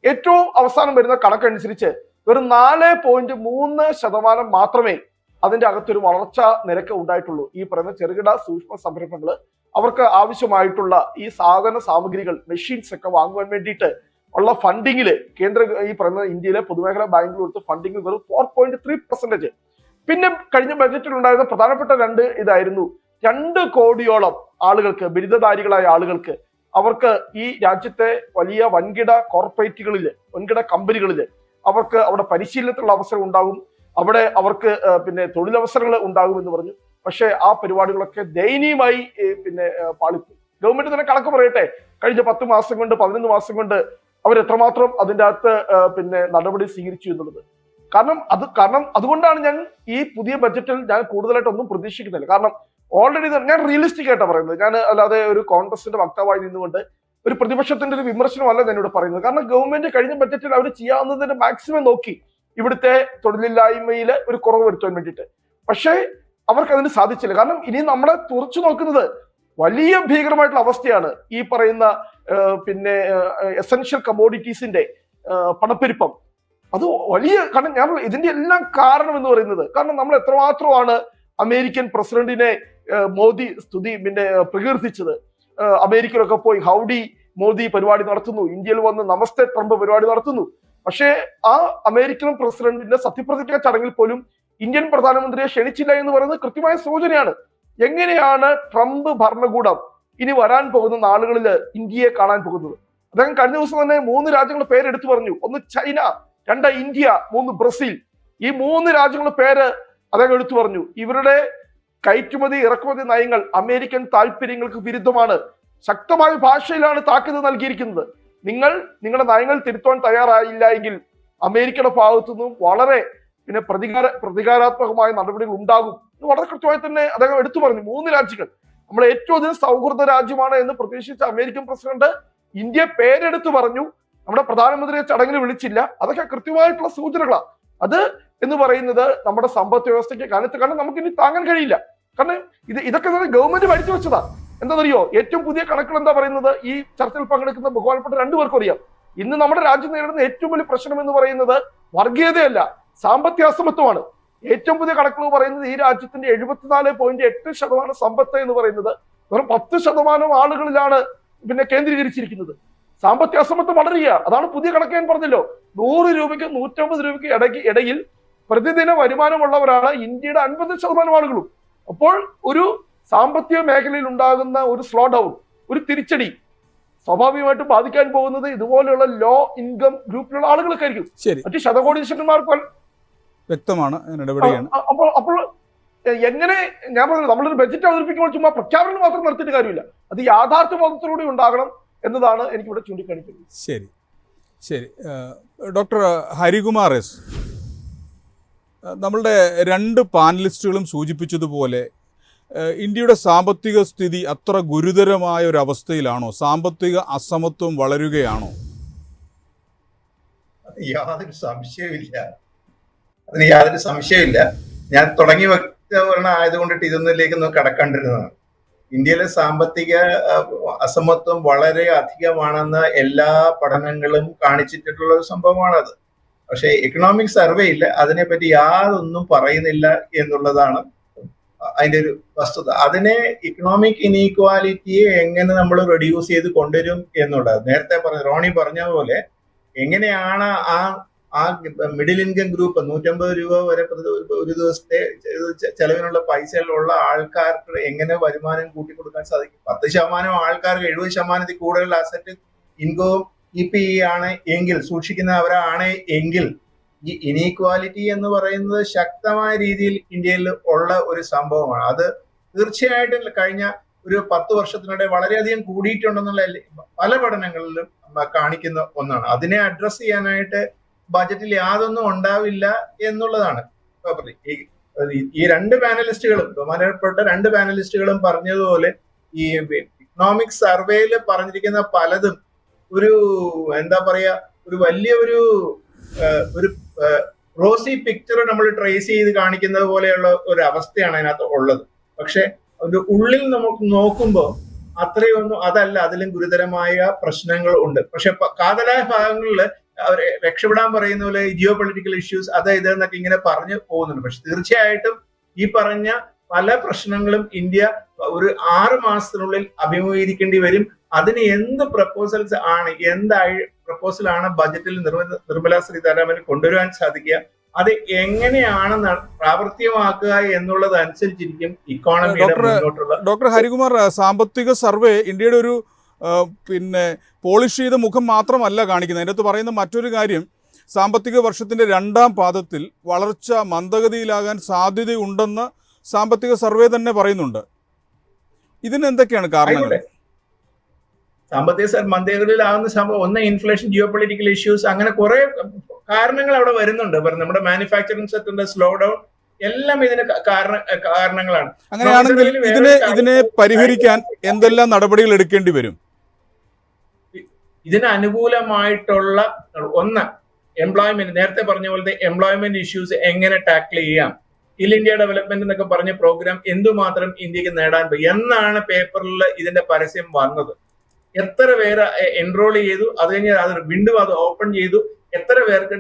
ഏറ്റവും അവസാനം വരുന്ന കണക്കനുസരിച്ച് വെറും 4.3% മാത്രമേ അതിന്റെ അകത്തൊരു വളർച്ച നിരക്ക് ഉണ്ടായിട്ടുള്ളൂ. ഈ പറയുന്ന ചെറുകിട സൂക്ഷ്മ സംരംഭങ്ങൾ അവർക്ക് ആവശ്യമായിട്ടുള്ള ഈ സാധന സാമഗ്രികൾ, മെഷീൻസ് ഒക്കെ വാങ്ങുവാൻ വേണ്ടിയിട്ട് ഉള്ള ഫണ്ടിങ്ങില് ഈ പറയുന്ന ഇന്ത്യയിലെ പൊതുമേഖലാ ബാങ്കുകൾ കൊടുത്ത ഫണ്ടിങ് വെറും 4.3%. പിന്നെ കഴിഞ്ഞ ബജറ്റിൽ ഉണ്ടായിരുന്ന പ്രധാനപ്പെട്ട ഇതായിരുന്നു 2 കോടിയോളം ആളുകൾക്ക്, ബിരുദധാരികളായ ആളുകൾക്ക്, അവർക്ക് ഈ രാജ്യത്തെ വലിയ വൻകിട കോർപ്പറേറ്റുകളിൽ, വൻകിട കമ്പനികളിൽ അവർക്ക് അവിടെ പരിശീലനത്തിനുള്ള അവസരം ഉണ്ടാകും, അവിടെ അവർക്ക് തൊഴിലവസരങ്ങൾ ഉണ്ടാകും എന്ന് പറഞ്ഞു. പക്ഷെ ആ പരിപാടികളൊക്കെ ദയനീയമായി പാളിപ്പോയി. ഗവൺമെന്റ് തന്നെ കണക്ക് പറയട്ടെ, കഴിഞ്ഞ 10 മാസം കൊണ്ട്, 11 മാസം കൊണ്ട് അവരെത്രമാത്രം അതിൻ്റെ അകത്ത് നടപടി സ്വീകരിച്ചു എന്നുള്ളത്. കാരണം അതുകൊണ്ടാണ് ഞാൻ ഈ പുതിയ ബജറ്റിൽ ഞാൻ കൂടുതലായിട്ടൊന്നും പ്രതീക്ഷിക്കുന്നില്ല. കാരണം ഓൾറെഡി ഞാൻ റിയലിസ്റ്റിക് ആയിട്ടാണ് പറയുന്നത്. ഞാൻ അല്ലാതെ ഒരു കോൺഗ്രസിന്റെ വക്താവായി നിന്നുകൊണ്ട് ഒരു പ്രതിപക്ഷത്തിന്റെ ഒരു വിമർശനമല്ല ഞാനിവിടെ പറയുന്നത്. കാരണം ഗവൺമെന്റ് കഴിഞ്ഞ ബജറ്റിൽ അവർ ചെയ്യാവുന്നതിന്റെ മാക്സിമം നോക്കി ഇവിടുത്തെ തൊഴിലില്ലായ്മയിൽ ഒരു കുറവ് വരുത്താൻ വേണ്ടിയിട്ട്. പക്ഷേ അവർക്ക് അതിന് സാധിച്ചില്ല. കാരണം ഇനി നമ്മളെ തുറച്ചു നോക്കുന്നത് വലിയ ഭീകരമായിട്ടുള്ള അവസ്ഥയാണ്. ഈ പറയുന്ന എസൻഷ്യൽ കമ്മോഡിറ്റീസിന്റെ പണപ്പെരുപ്പം, അത് വലിയ, കാരണം ഞാൻ ഇതിന്റെ എല്ലാം കാരണം എന്ന് പറയുന്നത്, കാരണം നമ്മൾ എത്രമാത്രമാണ് അമേരിക്കൻ പ്രസിഡന്റിനെ മോദി പ്രകീർത്തിച്ചത്. അമേരിക്കയിലൊക്കെ പോയി ഹൗഡി മോദി പരിപാടി നടത്തുന്നു, ഇന്ത്യയിൽ വന്ന് നമസ്തേ ട്രംപ് പരിപാടി നടത്തുന്നു. പക്ഷേ ആ അമേരിക്കൻ പ്രസിഡന്റിന്റെ സത്യപ്രതിജ്ഞ ചടങ്ങിൽ പോലും ഇന്ത്യൻ പ്രധാനമന്ത്രിയെ ക്ഷണിച്ചില്ല എന്ന് പറയുന്നത് കൃത്യമായ സൂചനയാണ്. എങ്ങനെയാണ് ട്രംപ് ഭരണകൂടം ഇനി വരാൻ പോകുന്ന നാളുകളിൽ ഇന്ത്യയെ കാണാൻ പോകുന്നത്? അദ്ദേഹം കഴിഞ്ഞ ദിവസം തന്നെ 3 രാജ്യങ്ങളുടെ പേര് എടുത്തു പറഞ്ഞു. 1 ചൈന, 2 ഇന്ത്യ, 3 ബ്രസീൽ. ഈ 3 രാജ്യങ്ങളുടെ പേര് അദ്ദേഹം എടുത്തു പറഞ്ഞു. ഇവരുടെ കയറ്റുമതി ഇറക്കുമതി നയങ്ങൾ അമേരിക്കൻ താല്പര്യങ്ങൾക്ക് വിരുദ്ധമാണ്. ശക്തമായ ഭാഷയിലാണ് താക്കീത് നൽകിയിരിക്കുന്നത്. നിങ്ങളുടെ നയങ്ങൾ തിരുത്താൻ തയ്യാറായില്ല എങ്കിൽ അമേരിക്കയുടെ ഭാഗത്തുനിന്നും വളരെ പ്രതികാരാത്മകമായ നടപടികൾ ഉണ്ടാകും എന്ന് വളരെ കൃത്യമായി തന്നെ അദ്ദേഹം എടുത്തു പറഞ്ഞു. 3 രാജ്യങ്ങൾ, നമ്മൾ ഏറ്റവും അധികം സൗഹൃദ രാജ്യമാണ് എന്ന് പ്രതീക്ഷിച്ച അമേരിക്കൻ പ്രസിഡന്റ് ഇന്ത്യ പേരെടുത്ത് പറഞ്ഞു. നമ്മുടെ പ്രധാനമന്ത്രിയെ ചടങ്ങിന് വിളിച്ചില്ല. അതൊക്കെ കൃത്യമായിട്ടുള്ള സൂചനകളാണ്. അത് എന്ന് പറയുന്നത് നമ്മുടെ സമ്പദ് വ്യവസ്ഥയ്ക്ക് കാരണം നമുക്കിനി താങ്ങാൻ കഴിയില്ല. കാരണം ഇതൊക്കെ ഗവൺമെന്റ് പഠിച്ചു വെച്ചതാ. എന്താണെന്നറിയോ, ഏറ്റവും പുതിയ കണക്കുകൾ എന്താ പറയുന്നത്? ഈ ചർച്ചയിൽ പങ്കെടുക്കുന്ന ബഹുമാനപ്പെട്ട 2 പേർക്കും അറിയാം, ഇന്ന് നമ്മുടെ രാജ്യം നേരിടുന്ന ഏറ്റവും വലിയ പ്രശ്നം എന്ന് പറയുന്നത് വർഗീയതയല്ല, സാമ്പത്തിക അസമത്വമാണ്. ഏറ്റവും പുതിയ കണക്കുകൾ പറയുന്നത് ഈ രാജ്യത്തിന്റെ 74.8% സമ്പത്ത് എന്ന് പറയുന്നത് വെറും 10% ആളുകളിലാണ് കേന്ദ്രീകരിച്ചിരിക്കുന്നത്. സാമ്പത്തിക അസമത്വം വളരുക. അതാണ് പുതിയ കണക്ക്. ഞാൻ പറഞ്ഞല്ലോ, 100 രൂപയ്ക്ക് 150 രൂപയ്ക്ക് ഇടയിൽ പ്രതിദിന വരുമാനമുള്ളവരാണ് ഇന്ത്യയുടെ 50% ആളുകളും. അപ്പോൾ ഒരു സാമ്പത്തിക മേഖലയിൽ ഉണ്ടാകുന്ന ഒരു സ്ലോ ഡൗൺ, ഒരു തിരിച്ചടി സ്വാഭാവികമായിട്ടും ബാധിക്കാൻ പോകുന്നത് ഇതുപോലെയുള്ള ലോ ഇൻകം ഗ്രൂപ്പിലുള്ള ആളുകൾക്ക് ആയിരിക്കും. ശരി, മറ്റ് ശതകോടീശ്വരന്മാർക്ക് വ്യക്തമാണ്. ഞാൻ ഇടപെടുകയാണ്. അപ്പോൾ എങ്ങനെ ഞാൻ പറഞ്ഞത്, നമ്മളൊരു ബഡ്ജറ്റ് അവതരിപ്പിക്കുമ്പോൾ ചുമ്മാ പ്രഖ്യാപനം മാത്രം നടത്തിയിട്ട് കാര്യമില്ല, അത് യാഥാർത്ഥ്യബോധത്തോടുകൂടി ഉണ്ടാകണം എന്നതാണ് എനിക്കിവിടെ ചൂണ്ടിക്കാണിക്കുന്നത്. ശരി ശരി. ഡോക്ടർ ഹരികുമാർ എസ്, നമ്മളുടെ രണ്ട് പാനലിസ്റ്റുകളും സൂചിപ്പിച്ചതുപോലെ ഇന്ത്യയുടെ സാമ്പത്തിക സ്ഥിതി അത്ര ഗുരുതരമായ ഒരു അവസ്ഥയിലാണോ? സാമ്പത്തിക അസമത്വം വളരുകയാണോ? യാതൊരു സംശയമില്ല, അതിന് യാതൊരു സംശയമില്ല. ഞാൻ തുടങ്ങി വ്യക്തീകരണം ആയതുകൊണ്ടിട്ട് ഇതൊന്നിലേക്കൊന്നും കടക്കാണ്ടിരുന്നതാണ്. ഇന്ത്യയിലെ സാമ്പത്തിക അസമത്വം വളരെ അധികമാണെന്ന് എല്ലാ പഠനങ്ങളും കാണിച്ചിട്ടുള്ള ഒരു സംഭവമാണത്. പക്ഷെ എക്കണോമിക് സർവേയിൽ അതിനെപ്പറ്റി യാതൊന്നും പറയുന്നില്ല എന്നുള്ളതാണ് അതിന്റെ ഒരു വസ്തുത. അതിനെ ഇക്കണോമിക് ഇനീക്വാലിറ്റിയെ എങ്ങനെ നമ്മൾ റെഡ്യൂസ് ചെയ്ത് കൊണ്ടുവരും എന്നുള്ളത് നേരത്തെ റോണി പറഞ്ഞ പോലെ എങ്ങനെയാണ് ആ മിഡിൽ ഇൻകം ഗ്രൂപ്പ് 150 രൂപ വരെ ഒരു ദിവസത്തെ ചെലവിനുള്ള പൈസയിലുള്ള ആൾക്കാർക്ക് എങ്ങനെ വരുമാനം കൂട്ടിക്കൊടുക്കാൻ സാധിക്കും? 10% ആൾക്കാർക്ക് 70% കൂടുതൽ അസറ്റ് ഇൻകവും കീപ്പ് ചെയ്യുകയാണ് എങ്കിൽ, സൂക്ഷിക്കുന്നവരാണ് എങ്കിൽ, ഈ ഇനീക്വാലിറ്റി എന്ന് പറയുന്നത് ശക്തമായ രീതിയിൽ ഇന്ത്യയിൽ ഉള്ള ഒരു സംഭവമാണ്. അത് തീർച്ചയായിട്ടും കഴിഞ്ഞ ഒരു 10 വർഷത്തിനിടെ വളരെയധികം കൂടിയിട്ടുണ്ടെന്നുള്ള പല പഠനങ്ങളിലും കാണിക്കുന്ന ഒന്നാണ്. അതിനെ അഡ്രസ് ചെയ്യാനായിട്ട് ബജറ്റിൽ യാതൊന്നും ഉണ്ടാവില്ല എന്നുള്ളതാണ്. ഈ രണ്ട് പാനലിസ്റ്റുകളും, ബഹുമാനപ്പെട്ട രണ്ട് പാനലിസ്റ്റുകളും പറഞ്ഞതുപോലെ ഈ ഇക്കണോമിക് സർവേയിൽ പറഞ്ഞിരിക്കുന്ന പലതും ഒരു എന്താ പറയാ, ഒരു വലിയ ഒരു റോസി പിക്ചർ നമ്മൾ ട്രേസ് ചെയ്ത് കാണിക്കുന്നത് പോലെയുള്ള ഒരു അവസ്ഥയാണ് അതിനകത്ത് ഉള്ളത്. പക്ഷെ ഒരു ഉള്ളിൽ നമുക്ക് നോക്കുമ്പോൾ അത്രയൊന്നും അതല്ല, അതിലും ഗുരുതരമായ പ്രശ്നങ്ങൾ ഉണ്ട്. പക്ഷെ കാതലായ ഭാഗങ്ങളിൽ അവരെ രക്ഷപ്പെടാൻ പറയുന്ന പോലെ ജിയോ പൊളിറ്റിക്കൽ ഇഷ്യൂസ് അതായത് എന്നൊക്കെ ഇങ്ങനെ പറഞ്ഞു പോകുന്നുണ്ട്. പക്ഷെ തീർച്ചയായിട്ടും ഈ പറഞ്ഞ പല പ്രശ്നങ്ങളും ഇന്ത്യ ഒരു 6 മാസത്തിനുള്ളിൽ അഭിമുഖീകരിക്കേണ്ടി വരും. അതിന് എന്ത് പ്രപ്പോസൽസ് ആണ്, പ്രപ്പോസലാണ് ബജറ്റിൽ നിർമ്മലാ സീതാരാമന് കൊണ്ടുവരാൻ സാധിക്കുക, അത് എങ്ങനെയാണ് പ്രാവർത്തികമാക്കുക എന്നുള്ളത് അനുസരിച്ചിരിക്കും ഇക്കോണമിയുടെ മുന്നോട്ടുള്ള. ഡോക്ടർ ഹരികുമാർ, സാമ്പത്തിക സർവേ ഇന്ത്യയുടെ ഒരു പോളിഷ് ചെയ്ത മുഖം മാത്രമല്ല കാണിക്കുന്നത്. അതിനകത്ത് പറയുന്ന മറ്റൊരു കാര്യം, സാമ്പത്തിക വർഷത്തിൻ്റെ 2ാം പാദത്തിൽ വളർച്ച മന്ദഗതിയിലാകാൻ സാധ്യതയുണ്ടെന്ന് സാമ്പത്തിക സർവേ തന്നെ പറയുന്നുണ്ട്. ഇതിന് എന്തൊക്കെയാണ് കാരണങ്ങൾ? സാമ്പത്തിക മന്ദഗതിയിലാകുന്ന സംഭവം ഒന്ന് ഇൻഫ്ലേഷൻ, ജിയോ പൊളിറ്റിക്കൽ ഇഷ്യൂസ്, അങ്ങനെ കുറെ കാരണങ്ങൾ അവിടെ വരുന്നുണ്ട്. നമ്മുടെ മാനുഫാക്ചറിംഗ് സെക്ടറിന്റെ സ്ലോ ഡൗൺ എല്ലാം ഇതിന് കാരണങ്ങളാണ്. അങ്ങനെയാണെങ്കിൽ ഇതിനെ പരിഹരിക്കാൻ എന്തെല്ലാം നടപടികൾ എടുക്കേണ്ടി വരും? ഇതിന് അനുകൂലമായിട്ടുള്ള ഒന്ന് എംപ്ലോയ്മെന്റ്, നേരത്തെ പറഞ്ഞ പോലത്തെ എംപ്ലോയ്മെന്റ് ഇഷ്യൂസ് എങ്ങനെ ടാക്കിൾ ചെയ്യാം, സ്കിൽ ഇന്ത്യ ഡെവലപ്മെന്റ് എന്നൊക്കെ പറഞ്ഞ പ്രോഗ്രാം എന്തുമാത്രം ഇന്ത്യക്ക് നേടാൻ പറ്റും എന്നാണ് പേപ്പറിൽ ഇതിന്റെ പരസ്യം വന്നത്. എത്ര പേര് എൻറോൾ ചെയ്തു, അത് കഴിഞ്ഞ് അത് വീണ്ടും അത് ഓപ്പൺ ചെയ്തു, എത്ര പേർക്ക്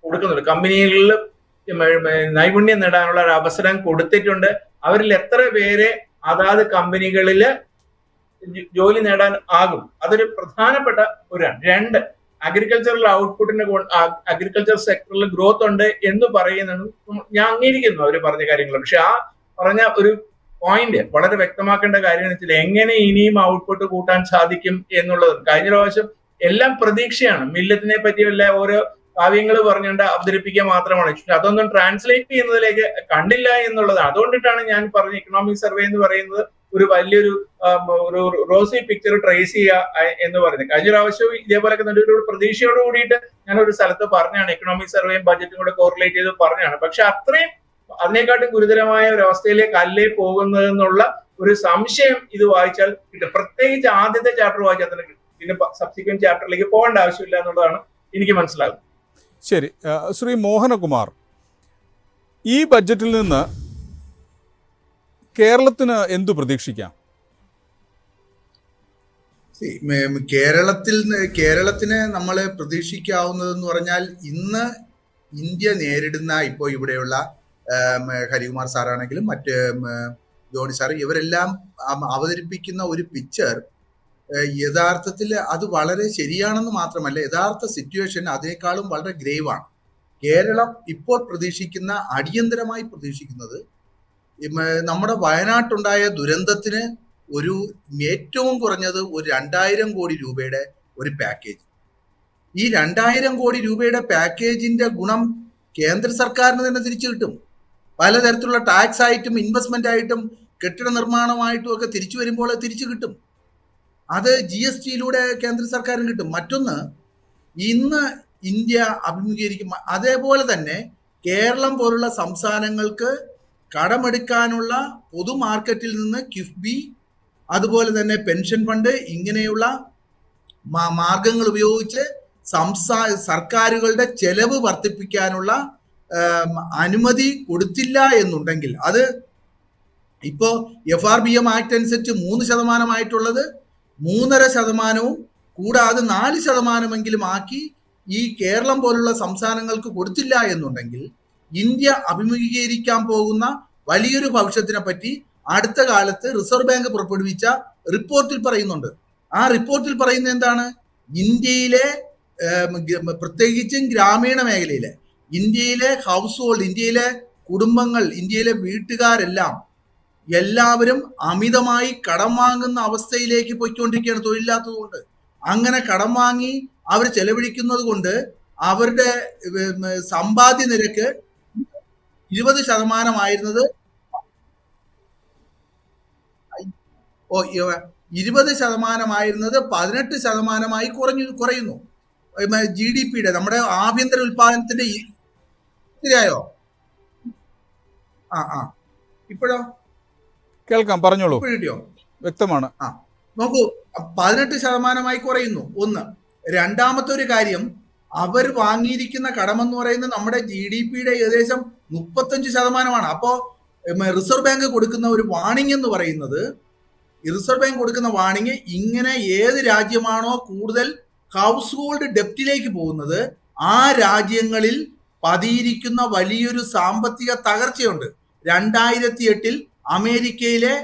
കൊടുക്കുന്നുണ്ട്, കമ്പനികളിൽ നൈപുണ്യം നേടാനുള്ള ഒരു അവസരം കൊടുത്തിട്ടുണ്ട്, അവരിൽ എത്ര പേരെ അതാത് കമ്പനികളിൽ ജോലി നേടാൻ ആകും, അതൊരു പ്രധാനപ്പെട്ട ഒരു. 2, അഗ്രികൾച്ചറൽ ഔട്ട്പുട്ടിന് അഗ്രികൾച്ചർ സെക്ടറിൽ ഗ്രോത്ത് ഉണ്ട് എന്ന് പറയുന്നത് ഞാൻ അംഗീകരിക്കുന്നു അവർ പറഞ്ഞ കാര്യങ്ങൾ. പക്ഷെ ആ പറഞ്ഞ ഒരു പോയിന്റ് വളരെ വ്യക്തമാക്കേണ്ട കാര്യം എന്ന് വെച്ചാൽ എങ്ങനെ ഇനിയും ഔട്ട്പുട്ട് കൂട്ടാൻ സാധിക്കും എന്നുള്ളത്. കഴിഞ്ഞ പ്രാവശ്യം എല്ലാം പ്രതീക്ഷയാണ്, മില്ലറ്റിനെ പറ്റിയുള്ള ഓരോ കാവ്യങ്ങൾ പറഞ്ഞുകൊണ്ട് അവതരിപ്പിക്കുക മാത്രമാണ്. അതൊന്നും ട്രാൻസ്ലേറ്റ് ചെയ്യുന്നതിലേക്ക് കണ്ടില്ല എന്നുള്ളതാണ്. അതുകൊണ്ടിട്ടാണ് ഞാൻ പറഞ്ഞ ഇക്കണോമിക് സർവേ എന്ന് പറയുന്നത് ഒരു വലിയൊരു റോസി പിക്ചർ ട്രേസ് ചെയ്യുക എന്ന് പറയുന്നത്. കഴിഞ്ഞ പ്രാവശ്യവും ഇതേപോലൊക്കെ ഒരു പ്രതീക്ഷയോട് കൂടിയിട്ട് ഞാൻ ഒരു സ്ഥലത്ത് പറഞ്ഞാണ്, ഇക്കണോമിക് സർവേയും ബജറ്റും കൂടെ കോറിലേറ്റ് ചെയ്ത് പറഞ്ഞാണ്. പക്ഷെ അത്രയും അതിനെക്കാട്ടും ഗുരുതരമായ ഒരു അവസ്ഥയിലേക്ക് അല്ലേ പോകുന്നതെന്നുള്ള ഒരു സംശയം ഇത് വായിച്ചാൽ കിട്ടും. പ്രത്യേകിച്ച് ആദ്യത്തെ ചാപ്റ്റർ വായിച്ചാൽ തന്നെ കിട്ടും. പിന്നെ സബ്സിക്വന്റ് ചാപ്റ്ററിലേക്ക് പോകേണ്ട ആവശ്യമില്ല എന്നുള്ളതാണ് എനിക്ക് മനസ്സിലാകുന്നത്. ശരി, ശ്രീ മോഹനകുമാർ, ഈ ബഡ്ജറ്റിൽ നിന്ന് കേരളത്തിന് എന്തു പ്രതീക്ഷിക്കാം? കേരളത്തിന് നമ്മൾ പ്രതീക്ഷിക്കാവുന്നതെന്ന് പറഞ്ഞാൽ ഇന്ന് ഇന്ത്യ നേരിടുന്ന ഇപ്പോൾ ഇവിടെയുള്ള ഹരികുമാർ സാറാണെങ്കിലും മറ്റ് ജോണി സാർ ഇവരെല്ലാം അവതരിപ്പിക്കുന്ന ഒരു പിക്ചർ യഥാർത്ഥത്തിൽ അത് വളരെ ശരിയാണെന്ന് മാത്രമല്ല, യഥാർത്ഥ സിറ്റുവേഷൻ അതിനേക്കാളും വളരെ ഗ്രേവാണ്. കേരളം ഇപ്പോൾ അടിയന്തരമായി പ്രതീക്ഷിക്കുന്നത് നമ്മുടെ വയനാട്ടുണ്ടായ ദുരന്തത്തിന് ഒരു ഏറ്റവും കുറഞ്ഞത് ഒരു 2000 കോടി രൂപയുടെ ഒരു പാക്കേജ്. ഈ 2000 കോടി രൂപയുടെ പാക്കേജിന്റെ ഗുണം കേന്ദ്ര സർക്കാരിന് തന്നെ തിരിച്ചു കിട്ടും. പലതരത്തിലുള്ള ടാക്സ് ആയിട്ടും ഇൻവെസ്റ്റ്മെന്റ് ആയിട്ടും കെട്ടിട നിർമ്മാണമായിട്ടും ഒക്കെ തിരിച്ചു വരുമ്പോൾ തിരിച്ചു കിട്ടും. അത് GSTയിലൂടെ കേന്ദ്ര സർക്കാരിന് കിട്ടും. മറ്റൊന്ന്, ഇന്ന് ഇന്ത്യ അഭിമുഖീകരിക്കും അതേപോലെ തന്നെ കേരളം പോലുള്ള സംസ്ഥാനങ്ങൾക്ക് കടമെടുക്കാനുള്ള പൊതു മാർക്കറ്റിൽ നിന്ന് കിഫ്ബി, അതുപോലെ തന്നെ പെൻഷൻ ഫണ്ട്, ഇങ്ങനെയുള്ള മാർഗങ്ങൾ ഉപയോഗിച്ച് സർക്കാരുകളുടെ ചെലവ് വർദ്ധിപ്പിക്കാനുള്ള അനുമതി കൊടുത്തില്ല എന്നുണ്ടെങ്കിൽ, അത് ഇപ്പോ FRBM ആക്ട് അനുസരിച്ച് 3% 3.5% കൂടാതെ 4% ആക്കി ഈ കേരളം പോലുള്ള സംസ്ഥാനങ്ങൾക്ക് കൊടുത്തില്ല എന്നുണ്ടെങ്കിൽ ഇന്ത്യ അഭിമുഖീകരിക്കാൻ പോകുന്ന വലിയൊരു ഭവിഷ്യത്തിനെ പറ്റി അടുത്ത കാലത്ത് റിസർവ് ബാങ്ക് പുറപ്പെടുവിച്ച റിപ്പോർട്ടിൽ പറയുന്നുണ്ട്. ആ റിപ്പോർട്ടിൽ പറയുന്നത് എന്താണ്? ഇന്ത്യയിലെ പ്രത്യേകിച്ചും ഗ്രാമീണ മേഖലയിലെ ഇന്ത്യയിലെ ഹൗസ് ഹോൾഡ്, ഇന്ത്യയിലെ കുടുംബങ്ങൾ, ഇന്ത്യയിലെ വീട്ടുകാരെല്ലാം എല്ലാവരും അമിതമായി കടം വാങ്ങുന്ന അവസ്ഥയിലേക്ക് പോയിക്കൊണ്ടിരിക്കുകയാണ് തൊഴിലില്ലാത്തത് കൊണ്ട്. അങ്ങനെ കടം വാങ്ങി അവർ ചെലവഴിക്കുന്നത് കൊണ്ട് അവരുടെ സമ്പാദ്യ നിരക്ക് 20% ആയിരുന്നത് 20% ആയിരുന്നത് 18% കുറയുന്നു. GDPയുടെ നമ്മുടെ ആഭ്യന്തര ഉൽപാദനത്തിന്റെ ശരിയായോ? ഇപ്പോഴോ കേൾക്കാം, പറഞ്ഞോളൂ. കിട്ടിയോ? വ്യക്തമാണ്. നോക്കൂ, 18% കുറയുന്നു. ഒന്ന്. രണ്ടാമത്തെ ഒരു കാര്യം, അവർ വാങ്ങിയിരിക്കുന്ന കടമെന്ന് പറയുന്നത് നമ്മുടെ GDPയുടെ ഏകദേശം 35%. അപ്പോ റിസർവ് ബാങ്ക് കൊടുക്കുന്ന ഒരു വാണിംഗ് എന്ന് പറയുന്നത്, റിസർവ് ബാങ്ക് കൊടുക്കുന്ന വാണിംഗ്, ഇങ്ങനെ ഏത് രാജ്യമാണോ കൂടുതൽ ഹൗസ് ഹോൾഡ് ഡെപ്റ്റിലേക്ക് പോകുന്നത് ആ രാജ്യങ്ങളിൽ പതിയിരിക്കുന്ന വലിയൊരു സാമ്പത്തിക തകർച്ചയുണ്ട്. 2008 അമേരിക്കയിലെ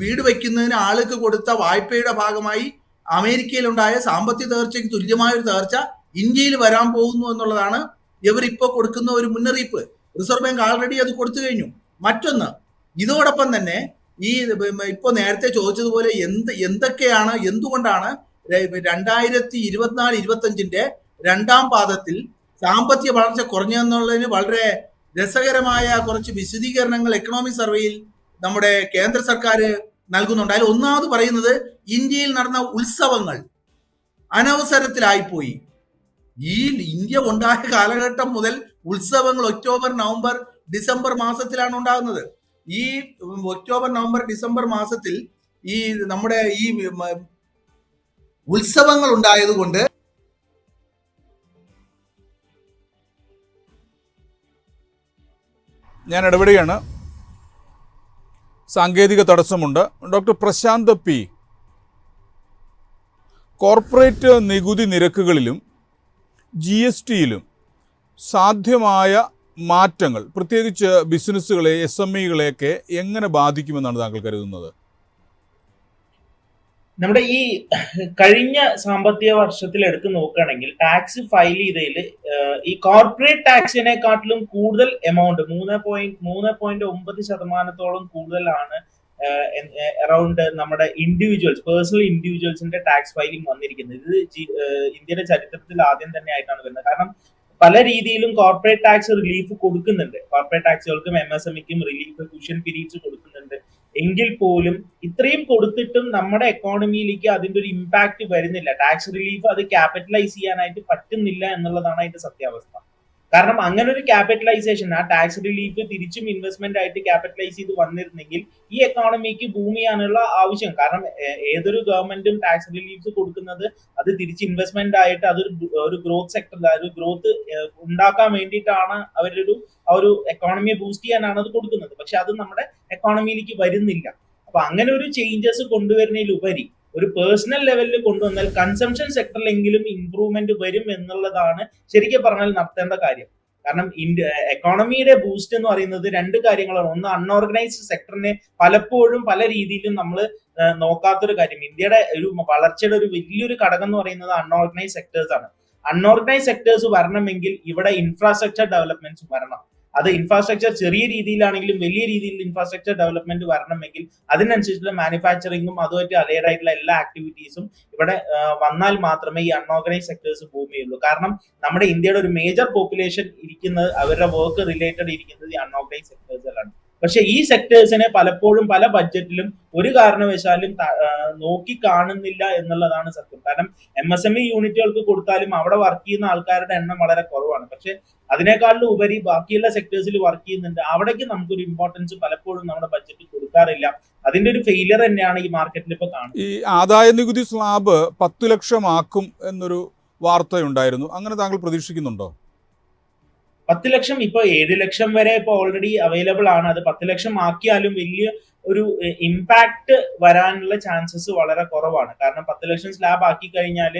വീട് വയ്ക്കുന്നതിന് ആൾക്ക് കൊടുത്ത വായ്പയുടെ ഭാഗമായി അമേരിക്കയിലുണ്ടായ സാമ്പത്തിക തകർച്ചയ്ക്ക് തുല്യമായ ഒരു തകർച്ച ഇന്ത്യയിൽ വരാൻ പോകുന്നു എന്നുള്ളതാണ് ഇവരിപ്പോൾ കൊടുക്കുന്ന ഒരു മുന്നറിയിപ്പ്. റിസർവ് ബാങ്ക് ആൾറെഡി അത് കൊടുത്തു കഴിഞ്ഞു. മറ്റൊന്ന്, ഇതോടൊപ്പം തന്നെ ഈ ഇപ്പൊ നേരത്തെ ചോദിച്ചതുപോലെ എന്തുകൊണ്ടാണ് 2024-25 രണ്ടാം പാദത്തിൽ സാമ്പത്തിക വളർച്ച കുറഞ്ഞെന്നുള്ളതിന് വളരെ രസകരമായ കുറച്ച് വിശദീകരണങ്ങൾ എക്കണോമിക് സർവേയിൽ നമ്മുടെ കേന്ദ്ര സർക്കാർ നൽകുന്നുണ്ട്. അതിൽ ഒന്നാമത് പറയുന്നത്, ഇന്ത്യയിൽ നടന്ന ഉത്സവങ്ങൾ അനവസരത്തിലായിപ്പോയി. ഈ ഇന്ത്യ ഉണ്ടായ കാലഘട്ടം മുതൽ ഉത്സവങ്ങൾ ഒക്ടോബർ, നവംബർ, ഡിസംബർ മാസത്തിലാണ് ഉണ്ടാകുന്നത്. ഈ ഒക്ടോബർ, നവംബർ, ഡിസംബർ മാസത്തിൽ ഈ നമ്മുടെ ഈ ഉത്സവങ്ങൾ ഉണ്ടായതുകൊണ്ട് ഞാൻ ഇടപെടുകയാണ്. സാങ്കേതിക തടസ്സമുണ്ട്. ഡോക്ടർ പ്രശാന്ത് പി, കോർപ്പറേറ്റ് നികുതി നിരക്കുകളിലും GSTയിലും സാധ്യമായ മാറ്റങ്ങൾ പ്രത്യേകിച്ച് ബിസിനസ്സുകളെ, SMEകളെയൊക്കെ എങ്ങനെ ബാധിക്കുമെന്നാണ് താങ്കൾ കരുതുന്നത്? നമ്മുടെ ഈ കഴിഞ്ഞ സാമ്പത്തിക വർഷത്തിൽ എടുത്ത് നോക്കുകയാണെങ്കിൽ ടാക്സ് ഫയൽ ചെയ്തതിൽ ഈ കോർപ്പറേറ്റ് ടാക്സിനെക്കാട്ടിലും കൂടുതൽ എമൗണ്ട് 3.9% കൂടുതലാണ് അറൌണ്ട് നമ്മുടെ പേഴ്സണൽ ഇൻഡിവിജ്വൽസിന്റെ ടാക്സ് ഫയലിംഗ് വന്നിരിക്കുന്നത്. ഇത് ഇന്ത്യയുടെ ചരിത്രത്തിൽ ആദ്യം തന്നെ ആയിട്ടാണ് വരുന്നത്. കാരണം പല രീതിയിലും കോർപ്പറേറ്റ് ടാക്സ് റിലീഫ് കൊടുക്കുന്നുണ്ട്. കോർപ്പറേറ്റ് ടാക്സുകൾക്കും MSMEക്കും റിലീഫ്, ക്യൂഷൻ പീരീഡ്സ് കൊടുക്കുന്നുണ്ട്. എങ്കിൽ പോലും ഇത്രയും കൊടുത്തിട്ടും നമ്മുടെ എക്കോണമിയിലേക്ക് അതിന്റെ ഒരു ഇമ്പാക്ട് വരുന്നില്ല. ടാക്സ് റിലീഫ് അത് ക്യാപിറ്റലൈസ് ചെയ്യാനായിട്ട് പറ്റുന്നില്ല എന്നുള്ളതാണ് അതിന്റെ സത്യാവസ്ഥ. കാരണം അങ്ങനെ ഒരു ക്യാപിറ്റലൈസേഷൻ, ആ ടാക്സ് റിലീഫ് തിരിച്ചും ഇൻവെസ്റ്റ്മെന്റ് ആയിട്ട് ക്യാപിറ്റലൈസ് ചെയ്ത് വന്നിരുന്നെങ്കിൽ ഈ എക്കോണമിക്ക് ബൂം ചെയ്യാനുള്ള ആവശ്യം, കാരണം ഏതൊരു ഗവൺമെന്റും ടാക്സ് റിലീഫ് കൊടുക്കുന്നത് അത് തിരിച്ച് ഇൻവെസ്റ്റ്മെന്റ് ആയിട്ട് അതൊരു ഗ്രോത്ത് സെക്ടർ, ഒരു ഗ്രോത്ത് ഉണ്ടാക്കാൻ വേണ്ടിയിട്ടാണ് ഒരു എക്കോണമിയെ ബൂസ്റ്റ് ചെയ്യാനാണ് അത് കൊടുക്കുന്നത്. പക്ഷെ അത് നമ്മുടെ എക്കോണമിയിലേക്ക് വരുന്നില്ല. അപ്പൊ അങ്ങനെ ഒരു ചേഞ്ചസ് കൊണ്ടുവരുന്നതിലുപരി ഒരു പേഴ്സണൽ ലെവലിൽ കൊണ്ടുവന്നാൽ കൺസംഷൻ സെക്ടറിലെങ്കിലും ഇംപ്രൂവ്മെന്റ് വരും എന്നുള്ളതാണ് ശരിക്കും പറഞ്ഞാൽ നടത്തേണ്ട കാര്യം. കാരണം എക്കോണമിയുടെ ബൂസ്റ്റ് എന്ന് പറയുന്നത് രണ്ട് കാര്യങ്ങളാണ്. ഒന്ന്, അൺഓർഗനൈസ്ഡ് സെക്ടറിനെ പലപ്പോഴും പല രീതിയിലും നമ്മൾ നോക്കാത്തൊരു കാര്യം. ഇന്ത്യയുടെ ഒരു വളർച്ചയുടെ ഒരു വലിയൊരു ഘടകം എന്ന് പറയുന്നത് അൺഓർഗനൈസ്ഡ് സെക്ടേഴ്സ് ആണ്. അൺഓർഗനൈസ്ഡ് സെക്ടേഴ്സ് വരണമെങ്കിൽ ഇവിടെ ഇൻഫ്രാസ്ട്രക്ചർ ഡെവലപ്മെന്റ്സ് വരണം. അത് ഇൻഫ്രാസ്ട്രക്ചർ ചെറിയ രീതിയിലാണെങ്കിലും വലിയ രീതിയിൽ ഇൻഫ്രാസ്ട്രക്ചർ ഡെവലപ്മെന്റ് വരണമെങ്കിൽ അതിനനുസരിച്ചുള്ള മാനുഫാക്ചറിങ്ങും അതുമായിട്ട് അലൈഡ് ആയിട്ടുള്ള എല്ലാ ആക്ടിവിറ്റീസും ഇവിടെ വന്നാൽ മാത്രമേ ഈ അൺഓർഗനൈസ് സെക്ടേഴ്സ് ബൂം ചെയ്യുള്ളൂ. കാരണം നമ്മുടെ ഇന്ത്യയുടെ ഒരു മേജർ പോപ്പുലേഷൻ ഇരിക്കുന്നത്, അവരുടെ വർക്ക് റിലേറ്റഡ് ഇരിക്കുന്നത് ഈ അൺഓർഗനൈസ് സെക്ടേഴ്സിലാണ്. പക്ഷെ ഈ സെക്ടേഴ്സിനെ പലപ്പോഴും പല ബഡ്ജറ്റിലും ഒരു കാരണവശാലും നോക്കി കാണുന്നില്ല എന്നുള്ളതാണ് സത്യം. കാരണം MSME യൂണിറ്റുകൾക്ക് കൊടുത്താലും അവിടെ വർക്ക് ചെയ്യുന്ന ആൾക്കാരുടെ എണ്ണം വളരെ കുറവാണ്. പക്ഷെ അതിനേക്കാളും ഉപരി ബാക്കിയുള്ള സെക്ടേഴ്സിൽ വർക്ക് ചെയ്യുന്നുണ്ട്. അവിടേക്ക് നമുക്കൊരു ഇമ്പോർട്ടൻസ് പലപ്പോഴും നമ്മുടെ ബഡ്ജറ്റിൽ കൊടുക്കാറില്ല. അതിന്റെ ഒരു ഫെയിലിയർ തന്നെയാണ് ഈ മാർക്കറ്റിൽ ഇപ്പൊ കാണുന്നത്. ഈ ആദായ നികുതി സ്ലാബ് 10 ലക്ഷം ആക്കും എന്നൊരു വാർത്തയുണ്ടായിരുന്നു. അങ്ങനെ താങ്കൾ പ്രതീക്ഷിക്കുന്നുണ്ടോ? 10 ലക്ഷം ഇപ്പൊ 7 ലക്ഷം വരെ ഇപ്പൊ ഓൾറെഡി അവൈലബിൾ ആണ്. അത് 10 ലക്ഷം ആക്കിയാലും വലിയ ഒരു ഇമ്പാക്ട് വരാനുള്ള ചാൻസസ് വളരെ കുറവാണ്. കാരണം 10 ലക്ഷം സ്ലാബ് ആക്കി കഴിഞ്ഞാൽ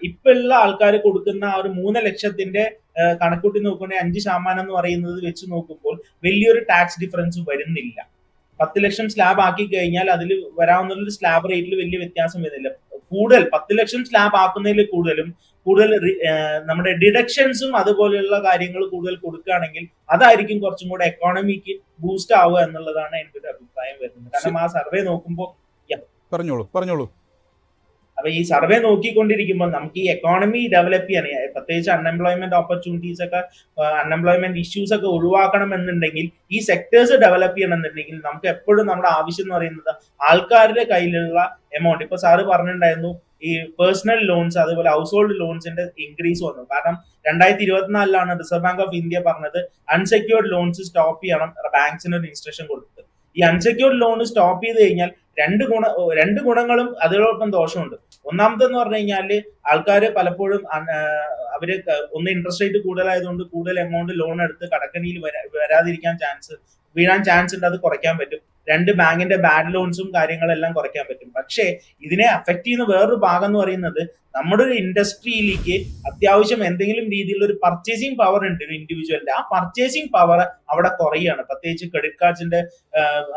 ഇപ്പൊ ഉള്ള ആൾക്കാർ കൊടുക്കുന്ന ആ ഒരു 3 ലക്ഷത്തിന്റെ കണക്കൂട്ടി നോക്കുകയാണെങ്കിൽ 5% എന്ന് പറയുന്നത് വെച്ച് നോക്കുമ്പോൾ വലിയൊരു ടാക്സ് ഡിഫറൻസ് വരുന്നില്ല. 10 ലക്ഷം സ്ലാബ് ആക്കി കഴിഞ്ഞാൽ അതിൽ വരാവുന്ന സ്ലാബ് റേറ്റിൽ വലിയ വ്യത്യാസം വരുന്നില്ല. കൂടുതൽ 10 ലക്ഷം സ്ലാബ് ആക്കുന്നതിൽ കൂടുതൽ നമ്മുടെ ഡിഡക്ഷൻസും അതുപോലെയുള്ള കാര്യങ്ങൾ കൂടുതൽ കൊടുക്കുകയാണെങ്കിൽ അതായിരിക്കും കുറച്ചും കൂടെ എക്കോണമിക്ക് ബൂസ്റ്റ് ആവുക എന്നുള്ളതാണ് എൻ്റെ ഒരു അഭിപ്രായം വരുന്നത്. കാരണം ആ സർവേ നോക്കുമ്പോൾ പറഞ്ഞോളൂ. അപ്പൊ ഈ സർവേ നോക്കിക്കൊണ്ടിരിക്കുമ്പോൾ നമുക്ക് ഈ എക്കോണമി ഡെവലപ്പ് ചെയ്യാൻ, പ്രത്യേകിച്ച് അൺഎംപ്ലോയ്മെന്റ് ഓപ്പർച്യൂണിറ്റീസ് ഒക്കെ, അൺഎംപ്ലോയ്മെന്റ് ഇഷ്യൂസ് ഒക്കെ ഒഴിവാക്കണം എന്നുണ്ടെങ്കിൽ, ഈ സെക്ടേഴ്സ് ഡെവലപ്പ് ചെയ്യണം എന്നുണ്ടെങ്കിൽ നമുക്ക് എപ്പോഴും നമ്മുടെ ആവശ്യം എന്ന് പറയുന്നത് ആൾക്കാരുടെ കയ്യിലുള്ള എമൗണ്ട്. ഇപ്പൊ സാറ് പറഞ്ഞിട്ടുണ്ടായിരുന്നു ഈ പേഴ്സണൽ ലോൺസ് അതുപോലെ ഹൗസ് ഹോൾഡ് ലോൺസിന്റെ ഇൻക്രീസ് വന്നു. കാരണം 2024 റിസർവ് ബാങ്ക് ഓഫ് ഇന്ത്യ പറഞ്ഞത് അൺസെക്യൂർഡ് ലോൺസ് സ്റ്റോപ്പ് ചെയ്യണം, ബാങ്ക്സിന് ഒരു ഇൻസ്ട്രക്ഷൻ കൊടുത്തത്. ഈ അൺസെക്യൂർഡ് ലോൺ സ്റ്റോപ്പ് ചെയ്ത് കഴിഞ്ഞാൽ രണ്ട് ഗുണങ്ങളും അതിനോടൊപ്പം ദോഷമുണ്ട്. ഒന്നാമതെന്ന് പറഞ്ഞു കഴിഞ്ഞാല് ആൾക്കാർ പലപ്പോഴും അവര് ഒന്ന് ഇൻട്രസ്റ്റ് റേറ്റ് കൂടുതലായതുകൊണ്ട് കൂടുതൽ എമൗണ്ട് ലോൺ എടുത്ത് കടക്കണിയിൽ വീഴാൻ ചാൻസ് ഉണ്ട്. അത് കുറയ്ക്കാൻ പറ്റും. 2 ബാങ്കിന്റെ ബാഡ് ലോൺസും കാര്യങ്ങളെല്ലാം കുറയ്ക്കാൻ പറ്റും. പക്ഷേ ഇതിനെ അഫക്ട് ചെയ്യുന്ന വേറൊരു ഭാഗം എന്ന് പറയുന്നത് നമ്മുടെ ഒരു ഇൻഡസ്ട്രിയിലേക്ക് അത്യാവശ്യം എന്തെങ്കിലും രീതിയിലുള്ള ഒരു പർച്ചേസിംഗ് പവർ ഉണ്ട് ഒരു ഇൻഡിവിജ്വലിന്റെ. ആ പർച്ചേസിംഗ് പവർ അവിടെ കുറയാണ്. പ്രത്യേകിച്ച് ക്രെഡിറ്റ് കാർഡ്സിന്റെ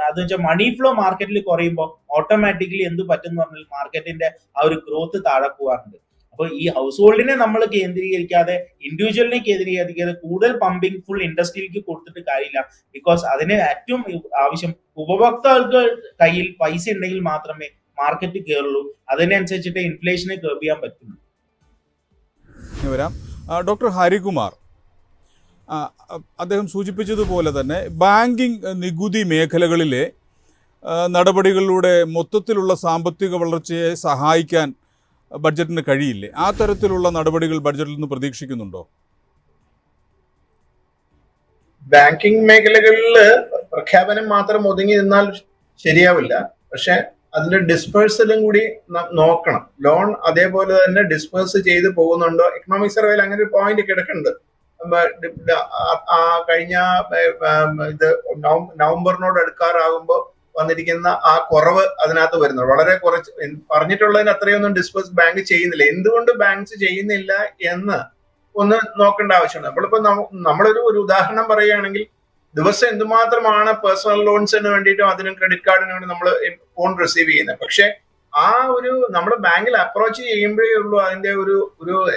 അത് വെച്ചാൽ മണി ഫ്ലോ മാർക്കറ്റിൽ കുറയുമ്പോൾ ഓട്ടോമാറ്റിക്കലി എന്ത് പറ്റും പറഞ്ഞാൽ മാർക്കറ്റിന്റെ ആ ഒരു ഗ്രോത്ത് താഴെ പോകാറുണ്ട്. അപ്പൊ ഈ ഹൗസ് ഹോൾഡിനെ നമ്മൾ കേന്ദ്രീകരിക്കാതെ ഇൻഡിവിജ്വലിനെ കേന്ദ്രീകരിക്കാതെ കൂടുതൽ പമ്പിങ് ഫുൾ ഇൻഡസ്ട്രിയിലേക്ക് കൊടുത്തിട്ട് കാര്യമില്ല. ബിക്കോസ് അതിന് ഏറ്റവും ആവശ്യം ഉപഭോക്താക്കൾക്ക് കയ്യിൽ പൈസ ഉണ്ടെങ്കിൽ മാത്രമേ മാർക്കറ്റ് കയറുള്ളൂ. അതിനനുസരിച്ചിട്ട് ഇൻഫ്ലേഷനെ കർബ് ചെയ്യാൻ പറ്റുള്ളൂ. ഡോക്ടർ ഹരികുമാർ, അദ്ദേഹം സൂചിപ്പിച്ചതുപോലെ തന്നെ ബാങ്കിങ് നികുതി മേഖലകളിലെ നടപടികളിലൂടെ മൊത്തത്തിലുള്ള സാമ്പത്തിക വളർച്ചയെ സഹായിക്കാൻ ബഡ്ജറ്റിന് കഴിയില്ലേ? ആ തരത്തിലുള്ള നടപടികൾ ബഡ്ജറ്റിൽ നിന്ന് പ്രതീക്ഷിക്കുന്നുണ്ടോ? ബാങ്കിങ് മേഖലകളിൽ പ്രഖ്യാപനം മാത്രം ഒതുങ്ങി നിന്നാൽ ശരിയാവില്ല. പക്ഷെ അതിന്റെ ഡിസ്പേഴ്സലും കൂടി നോക്കണം. ലോൺ അതേപോലെ തന്നെ ഡിസ്പേഴ്സ് ചെയ്ത് പോകുന്നുണ്ടോ? എക്കണോമിക് സർവേയിൽ അങ്ങനെ ഒരു പോയിന്റ് കിടക്കുന്നുണ്ട്. കഴിഞ്ഞ ഇത് നവംബറിനോട് അടുക്കാറാകുമ്പോൾ വന്നിരിക്കുന്ന ആ കുറവ് അതിനകത്ത് വരുന്നത് വളരെ കുറച്ച്. പറഞ്ഞിട്ടുള്ളതിന് അത്രയൊന്നും ഡിസ്പേഴ്സ് ബാങ്ക് ചെയ്യുന്നില്ല. എന്തുകൊണ്ട് ബാങ്ക്സ് ചെയ്യുന്നില്ല എന്ന് ഒന്ന് നോക്കേണ്ട ആവശ്യമുണ്ട്. നമ്മളിപ്പോ നമ്മളൊരു ഉദാഹരണം പറയുകയാണെങ്കിൽ ദിവസം എന്തുമാത്രമാണ് പേഴ്സണൽ ലോൺസിന് വേണ്ടിയിട്ടും അതിനും ക്രെഡിറ്റ് കാർഡിന് വേണ്ടി നമ്മൾ ഫോൺ റിസീവ് ചെയ്യുന്നത്. പക്ഷെ ആ ഒരു നമ്മുടെ ബാങ്കിൽ അപ്രോച്ച് ചെയ്യുമ്പോഴേ ഉള്ളൂ അതിന്റെ ഒരു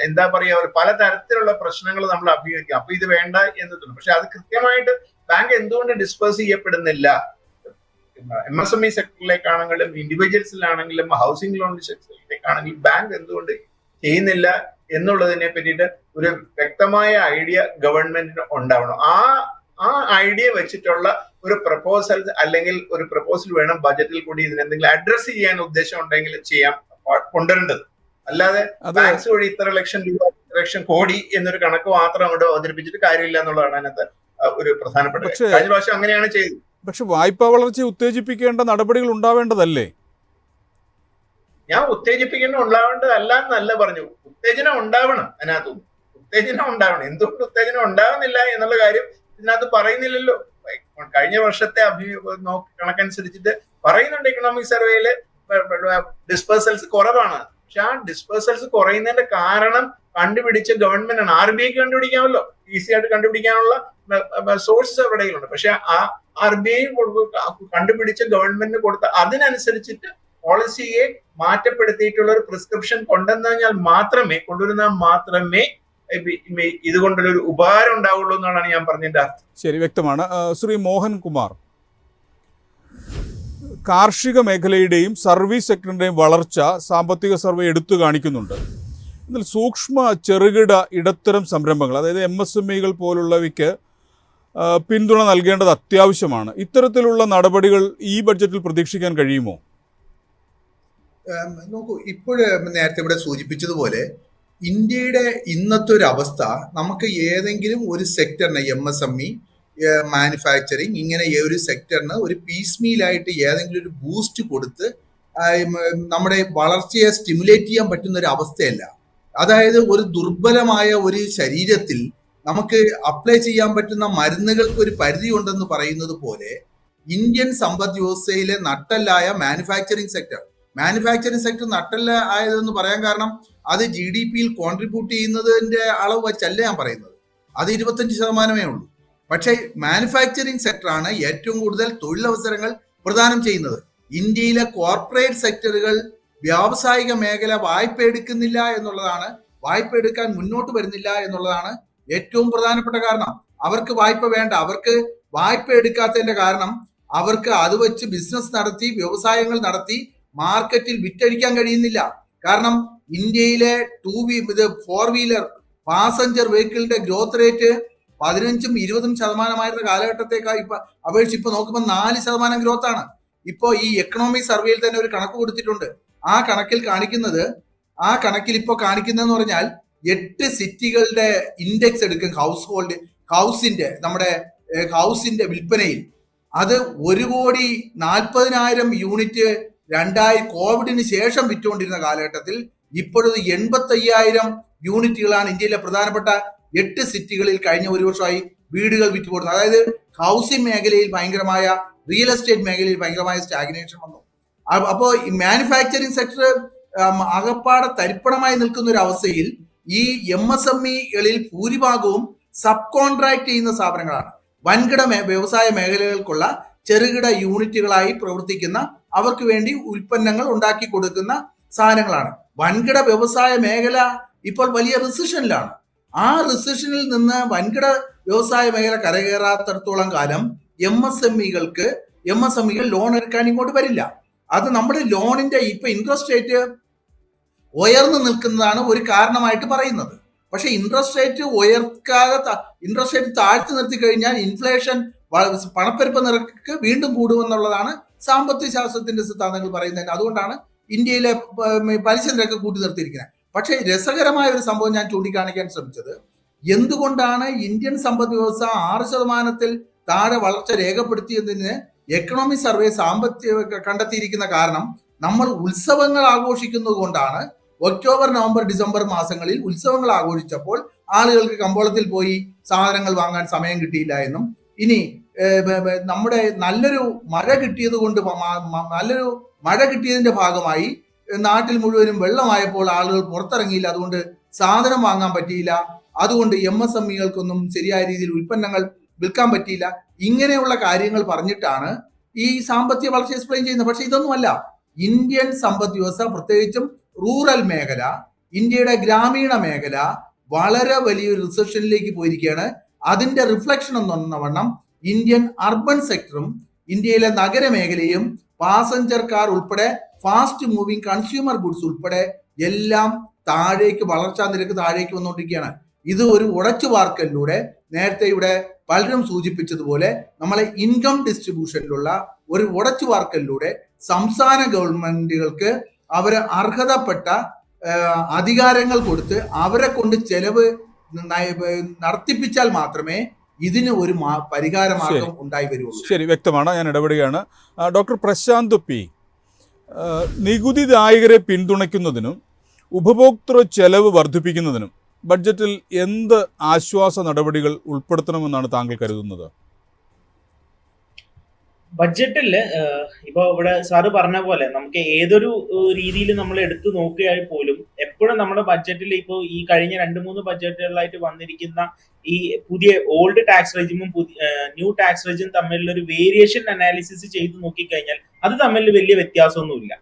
എന്താ പറയുക, ഒരു പലതരത്തിലുള്ള പ്രശ്നങ്ങൾ നമ്മൾ അഭിമുഖീകരിക്കും. അപ്പൊ ഇത് വേണ്ട എന്ന് തോന്നും. പക്ഷെ അത് കൃത്യമായിട്ട് ബാങ്ക് എന്തുകൊണ്ട് ഡിസ്പേഴ്സ് ചെയ്യപ്പെടുന്നില്ല? MSME സെക്ടറിലേക്കാണെങ്കിലും ഇൻഡിവിജ്വൽസിലാണെങ്കിലും ഹൗസിംഗ് ലോൺ സെക്ടറിലേക്കാണെങ്കിലും ബാങ്ക് എന്തുകൊണ്ട് ചെയ്യുന്നില്ല എന്നുള്ളതിനെ പറ്റിയിട്ട് ഒരു വ്യക്തമായ ഐഡിയ ഗവൺമെന്റിന് ഉണ്ടാവണം. ആ ഐഡിയ വെച്ചിട്ടുള്ള ഒരു പ്രപ്പോസൽ അല്ലെങ്കിൽ ഒരു പ്രപ്പോസൽ വേണം ബജറ്റിൽ കൂടി ഇതിനെന്തെങ്കിലും അഡ്രസ് ചെയ്യാൻ ഉദ്ദേശം ഉണ്ടെങ്കിൽ കൊണ്ടുവരേണ്ടത്. അല്ലാതെ ബാങ്ക്സ് വഴി ഇത്ര ലക്ഷം രൂപ, ഇത്ര ലക്ഷം കോടി എന്നൊരു കണക്ക് മാത്രം അങ്ങോട്ട് അവതരിപ്പിച്ചിട്ട് കാര്യമില്ല എന്നുള്ളതാണ് അതിനകത്ത് ഒരു പ്രധാനപ്പെട്ട. കഴിഞ്ഞ പ്രാവശ്യം അങ്ങനെയാണ് ചെയ്തത്. പക്ഷെ വായ്പാ വളർച്ചയെ ഉത്തേജിപ്പിക്കേണ്ട നടപടികൾ ഉണ്ടാവേണ്ടതല്ലേ? ഞാൻ ഉത്തേജിപ്പിക്കേണ്ട ഉണ്ടാവേണ്ടതല്ല എന്നല്ല പറഞ്ഞു. ഉത്തേജനം ഉണ്ടാവണം. അതിനകത്തൊന്നും ഉത്തേജനം ഉണ്ടാവണം. എന്തുകൊണ്ട് ഉത്തേജനം ഉണ്ടാവുന്നില്ല എന്നുള്ള കാര്യം ഇതിനകത്ത് പറയുന്നില്ലല്ലോ. കഴിഞ്ഞ വർഷത്തെ കണക്കനുസരിച്ചിട്ട് പറയുന്നുണ്ട് എക്കണോമിക് സർവേയില് ഡിസ്പേഴ്സൽസ് കുറവാണ്. പക്ഷെ ആ ഡിസ്പേഴ്സൽസ് കുറയുന്നതിന്റെ കാരണം കണ്ടുപിടിച്ച ഗവൺമെന്റ് ആണ്. RBI കണ്ടുപിടിക്കാമല്ലോ, ഈസി ആയിട്ട് കണ്ടുപിടിക്കാനുള്ള സോഴ്സസ് എവിടെയെങ്കിലും. പക്ഷെ ആ RBI കണ്ടുപിടിച്ച ഗവൺമെന്റിന് കൊടുത്ത അതിനനുസരിച്ചിട്ട് പോളിസിയെ മാറ്റപ്പെടുത്തിയിട്ടുള്ള ഒരു പ്രിസ്ക്രിപ്ഷൻ കൊണ്ടുവന്നാൽ മാത്രമേ ഇതുകൊണ്ടൊരു ഉപകാരം ഉണ്ടാവുള്ളൂ എന്നാണ് ഞാൻ പറഞ്ഞതിന്റെ അർത്ഥം. ശരി, വ്യക്തമാണ്. ശ്രീ മോഹൻകുമാർ, കാർഷിക മേഖലയുടെയും സർവീസ് സെക്ടറിൻ്റെയും വളർച്ച സാമ്പത്തിക സർവേ എടുത്തു കാണിക്കുന്നുണ്ട്. എന്നാൽ സൂക്ഷ്മ ചെറുകിട ഇടത്തരം സംരംഭങ്ങൾ, അതായത് MSMEകൾ പോലുള്ളവയ്ക്ക് പിന്തുണ നൽകേണ്ടത് അത്യാവശ്യമാണ്. ഇത്തരത്തിലുള്ള നടപടികൾ ഈ ബഡ്ജറ്റിൽ പ്രതീക്ഷിക്കാൻ കഴിയുമോ? നോക്കൂ, നേരത്തെ ഇവിടെ സൂചിപ്പിച്ചതുപോലെ ഇന്ത്യയുടെ ഇന്നത്തെ ഒരു അവസ്ഥ, നമുക്ക് ഏതെങ്കിലും ഒരു സെക്ടറിന് MSME, മാനുഫാക്ചറിങ്, ഇങ്ങനെ ഒരു സെക്ടറിന് ഒരു പീസ് മീലായിട്ട് ഏതെങ്കിലും ഒരു ബൂസ്റ്റ് കൊടുത്ത് നമ്മുടെ വളർച്ചയെ സ്റ്റിമുലേറ്റ് ചെയ്യാൻ പറ്റുന്ന ഒരു അവസ്ഥയല്ല. അതായത് ഒരു ദുർബലമായ ഒരു ശരീരത്തിൽ നമുക്ക് അപ്ലൈ ചെയ്യാൻ പറ്റുന്ന മരുന്നുകൾക്ക് ഒരു പരിധി ഉണ്ടെന്ന് പറയുന്നത് പോലെ ഇന്ത്യൻ സമ്പദ് വ്യവസ്ഥയിലെ നട്ടെല്ലായ മാനുഫാക്ചറിങ് സെക്ടർ നട്ടെല്ല ആയതെന്ന് പറയാൻ കാരണം അത് GDPയിൽ കോൺട്രിബ്യൂട്ട് ചെയ്യുന്നതിന്റെ അളവ് വെച്ചല്ല ഞാൻ പറയുന്നത്. അത് 25% ഉള്ളൂ. പക്ഷേ മാനുഫാക്ചറിങ് സെക്ടറാണ് ഏറ്റവും കൂടുതൽ തൊഴിലവസരങ്ങൾ പ്രദാനം ചെയ്യുന്നത്. ഇന്ത്യയിലെ കോർപ്പറേറ്റ് സെക്ടറുകൾ വ്യാവസായിക മേഖല വായ്പ എടുക്കുന്നില്ല എന്നുള്ളതാണ്, വായ്പ എടുക്കാൻ മുന്നോട്ട് വരുന്നില്ല എന്നുള്ളതാണ് ഏറ്റവും പ്രധാനപ്പെട്ട കാരണം. അവർക്ക് വായ്പ വേണ്ട. അവർക്ക് വായ്പ എടുക്കാത്തതിന്റെ കാരണം അവർക്ക് അത് വെച്ച് ബിസിനസ് നടത്തി, വ്യവസായങ്ങൾ നടത്തി മാർക്കറ്റിൽ വിറ്റഴിക്കാൻ കഴിയുന്നില്ല. കാരണം ഇന്ത്യയിലെ 4 വീലർ പാസഞ്ചർ വെഹിക്കിളിന്റെ ഗ്രോത്ത് റേറ്റ് 15-20% കാലഘട്ടത്തേക്കായി അപേക്ഷിച്ച് ഇപ്പൊ നോക്കുമ്പോൾ 4% ഗ്രോത്ത് ആണ്. ഇപ്പോ ഈ എക്കണോമി സർവേയിൽ തന്നെ ഒരു കണക്ക് കൊടുത്തിട്ടുണ്ട്. ആ കണക്കിൽ ഇപ്പോ കാണിക്കുന്നതെന്ന് പറഞ്ഞാൽ 8 സിറ്റികളുടെ ഇൻഡെക്സ് എടുക്കും, നമ്മുടെ ഹൗസിന്റെ വിൽപ്പനയിൽ. അത് 1,40,00,000 യൂണിറ്റ് കോവിഡിന് ശേഷം വിറ്റുകൊണ്ടിരുന്ന കാലഘട്ടത്തിൽ ഇപ്പോഴത് 85,000 യൂണിറ്റുകളാണ് ഇന്ത്യയിലെ പ്രധാനപ്പെട്ട 8 സിറ്റികളിൽ കഴിഞ്ഞ ഒരു വർഷമായി വീടുകൾ വിറ്റുപോടുന്നത്. അതായത് ഹൗസിംഗ് മേഖലയിൽ റിയൽ എസ്റ്റേറ്റ് മേഖലയിൽ ഭയങ്കരമായ സ്റ്റാഗ്നേഷൻ വന്നു. അപ്പോൾ ഈ മാനുഫാക്ചറിങ് സെക്ടർ അകപ്പാടെ തരിപ്പണമായി നിൽക്കുന്ന ഒരു അവസ്ഥയിൽ ഈ MSMEകളിൽ ഭൂരിഭാഗവും സബ് കോൺട്രാക്ട് ചെയ്യുന്ന സ്ഥാപനങ്ങളാണ്. വൻകിട വ്യവസായ മേഖലകൾക്കുള്ള ചെറുകിട യൂണിറ്റുകളായി പ്രവർത്തിക്കുന്ന, അവർക്ക് വേണ്ടി ഉൽപ്പന്നങ്ങൾ ഉണ്ടാക്കി കൊടുക്കുന്ന സാധനങ്ങളാണ്. വൻകിട വ്യവസായ മേഖല ഇപ്പോൾ വലിയ റിസഷനിലാണ്. ആ റിസഷനിൽ നിന്ന് വൻകിട വ്യവസായ മേഖല കരകയറാത്തിടത്തോളം കാലം MSMEകൾ ലോൺ എടുക്കാൻ ഇങ്ങോട്ട് വരില്ല. അത് നമ്മുടെ ലോണിന്റെ ഇപ്പൊ ഇൻട്രസ്റ്റ് റേറ്റ് ഉയർന്നു നിൽക്കുന്നതാണ് ഒരു കാരണമായിട്ട് പറയുന്നത്. പക്ഷെ ഇൻട്രസ്റ്റ് റേറ്റ് ഇൻട്രസ്റ്റ് റേറ്റ് താഴ്ത്തി നിർത്തി കഴിഞ്ഞാൽ ഇൻഫ്ലേഷൻ, പണപ്പെരുപ്പ നിരക്ക് വീണ്ടും കൂടുമെന്നുള്ളതാണ് സാമ്പത്തിക ശാസ്ത്രത്തിന്റെ സിദ്ധാന്തങ്ങൾ പറയുന്നത്. അതുകൊണ്ടാണ് ഇന്ത്യയിലെ പലിശ നിരക്ക് കൂട്ടി നിർത്തിയിരിക്കുന്നത്. പക്ഷേ രസകരമായ ഒരു സംഭവം ഞാൻ ചൂണ്ടിക്കാണിക്കാൻ ശ്രമിച്ചത്, എന്തുകൊണ്ടാണ് ഇന്ത്യൻ സമ്പദ് വ്യവസ്ഥ 6% താഴെ വളർച്ച രേഖപ്പെടുത്തിയതിന് എക്കണോമി സർവേ കണ്ടെത്തിയിരിക്കുന്ന കാരണം നമ്മൾ ഉത്സവങ്ങൾ ആഘോഷിക്കുന്നത് കൊണ്ടാണ്. ഒക്ടോബർ, നവംബർ, ഡിസംബർ മാസങ്ങളിൽ ഉത്സവങ്ങൾ ആഘോഷിച്ചപ്പോൾ ആളുകൾക്ക് കമ്പോളത്തിൽ പോയി സാധനങ്ങൾ വാങ്ങാൻ സമയം കിട്ടിയില്ല എന്നും, ഇനി നമ്മുടെ നല്ലൊരു മഴ കിട്ടിയതിന്റെ ഭാഗമായി നാട്ടിൽ മുഴുവനും വെള്ളമായപ്പോൾ ആളുകൾ പുറത്തിറങ്ങിയില്ല, അതുകൊണ്ട് സാധനം വാങ്ങാൻ പറ്റിയില്ല, അതുകൊണ്ട് MSMEകൾക്കൊന്നും ശരിയായ രീതിയിൽ ഉൽപ്പന്നങ്ങൾ വിൽക്കാൻ പറ്റിയില്ല, ഇങ്ങനെയുള്ള കാര്യങ്ങൾ പറഞ്ഞിട്ടാണ് ഈ സാമ്പത്തിക വളർച്ച എക്സ്പ്ലെയിൻ ചെയ്യുന്നത്. പക്ഷെ ഇതൊന്നുമല്ല. ഇന്ത്യൻ സമ്പദ് വ്യവസ്ഥ, പ്രത്യേകിച്ചും റൂറൽ മേഖല, ഇന്ത്യയുടെ ഗ്രാമീണ മേഖല വളരെ വലിയൊരു റിസഷനിലേക്ക് പോയിരിക്കുകയാണ്. അതിന്റെ റിഫ്ലക്ഷൻ എന്നവണ്ണം ഇന്ത്യൻ അർബൻ സെക്ടറും ഇന്ത്യയിലെ നഗരമേഖലയും പാസഞ്ചർ കാർ ഉൾപ്പെടെ ഫാസ്റ്റ് മൂവിങ് കൺസ്യൂമർ ഗുഡ്സ് ഉൾപ്പെടെ എല്ലാം വളർച്ചാ നിരക്ക് താഴേക്ക് വന്നുകൊണ്ടിരിക്കുകയാണ്. ഇത് ഒരു ഉടച്ചുവാർക്കലിലൂടെ, നേരത്തെ ഇവിടെ പലരും സൂചിപ്പിച്ചതുപോലെ, നമ്മളെ ഇൻകം ഡിസ്ട്രിബ്യൂഷനിലുള്ള ഒരു ഉടച്ചുവാർക്കലിലൂടെ സംസ്ഥാന ഗവൺമെന്റുകൾക്ക് അവര് അർഹതപ്പെട്ട അധികാരങ്ങൾ കൊടുത്ത് അവരെ കൊണ്ട് ചെലവ് നടത്തിപ്പിച്ചാൽ മാത്രമേ ഇതിന് ഒരു പരിഹാരമാർഗം ഉണ്ടായി വരുള്ളൂ. ശരി, വ്യക്തമാണ്. ഞാൻ ഇടപെടുകയാണ്. ഡോക്ടർ പ്രശാന്ത് പി, നികുതിദായകരെ പിന്തുണയ്ക്കുന്നതിനും ഉപഭോക്തൃ ചെലവ് വർദ്ധിപ്പിക്കുന്നതിനും ബഡ്ജറ്റിൽ എന്ത് ആശ്വാസ നടപടികൾ ഉൾപ്പെടുത്തണമെന്നാണ് താങ്കൾ കരുതുന്നത്? ബഡ്ജറ്റിൽ ഇപ്പൊ ഇവിടെ സാറ് പറഞ്ഞ പോലെ നമുക്ക് ഏതൊരു രീതിയിൽ നമ്മൾ എടുത്തു നോക്കിയാൽ പോലും എപ്പോഴും നമ്മുടെ ബഡ്ജറ്റിൽ ഇപ്പോൾ ഈ കഴിഞ്ഞ 2-3 ബഡ്ജറ്റുകളിലായിട്ട് വന്നിരിക്കുന്ന ഈ പുതിയ ഓൾഡ് ടാക്സ് റെജിമും ന്യൂ ടാക്സ് റെജിമും തമ്മിലുള്ള ഒരു വേരിയേഷൻ അനാലിസിസ് ചെയ്ത് നോക്കിക്കഴിഞ്ഞാൽ അത് തമ്മിൽ വലിയ വ്യത്യാസമൊന്നുമില്ല.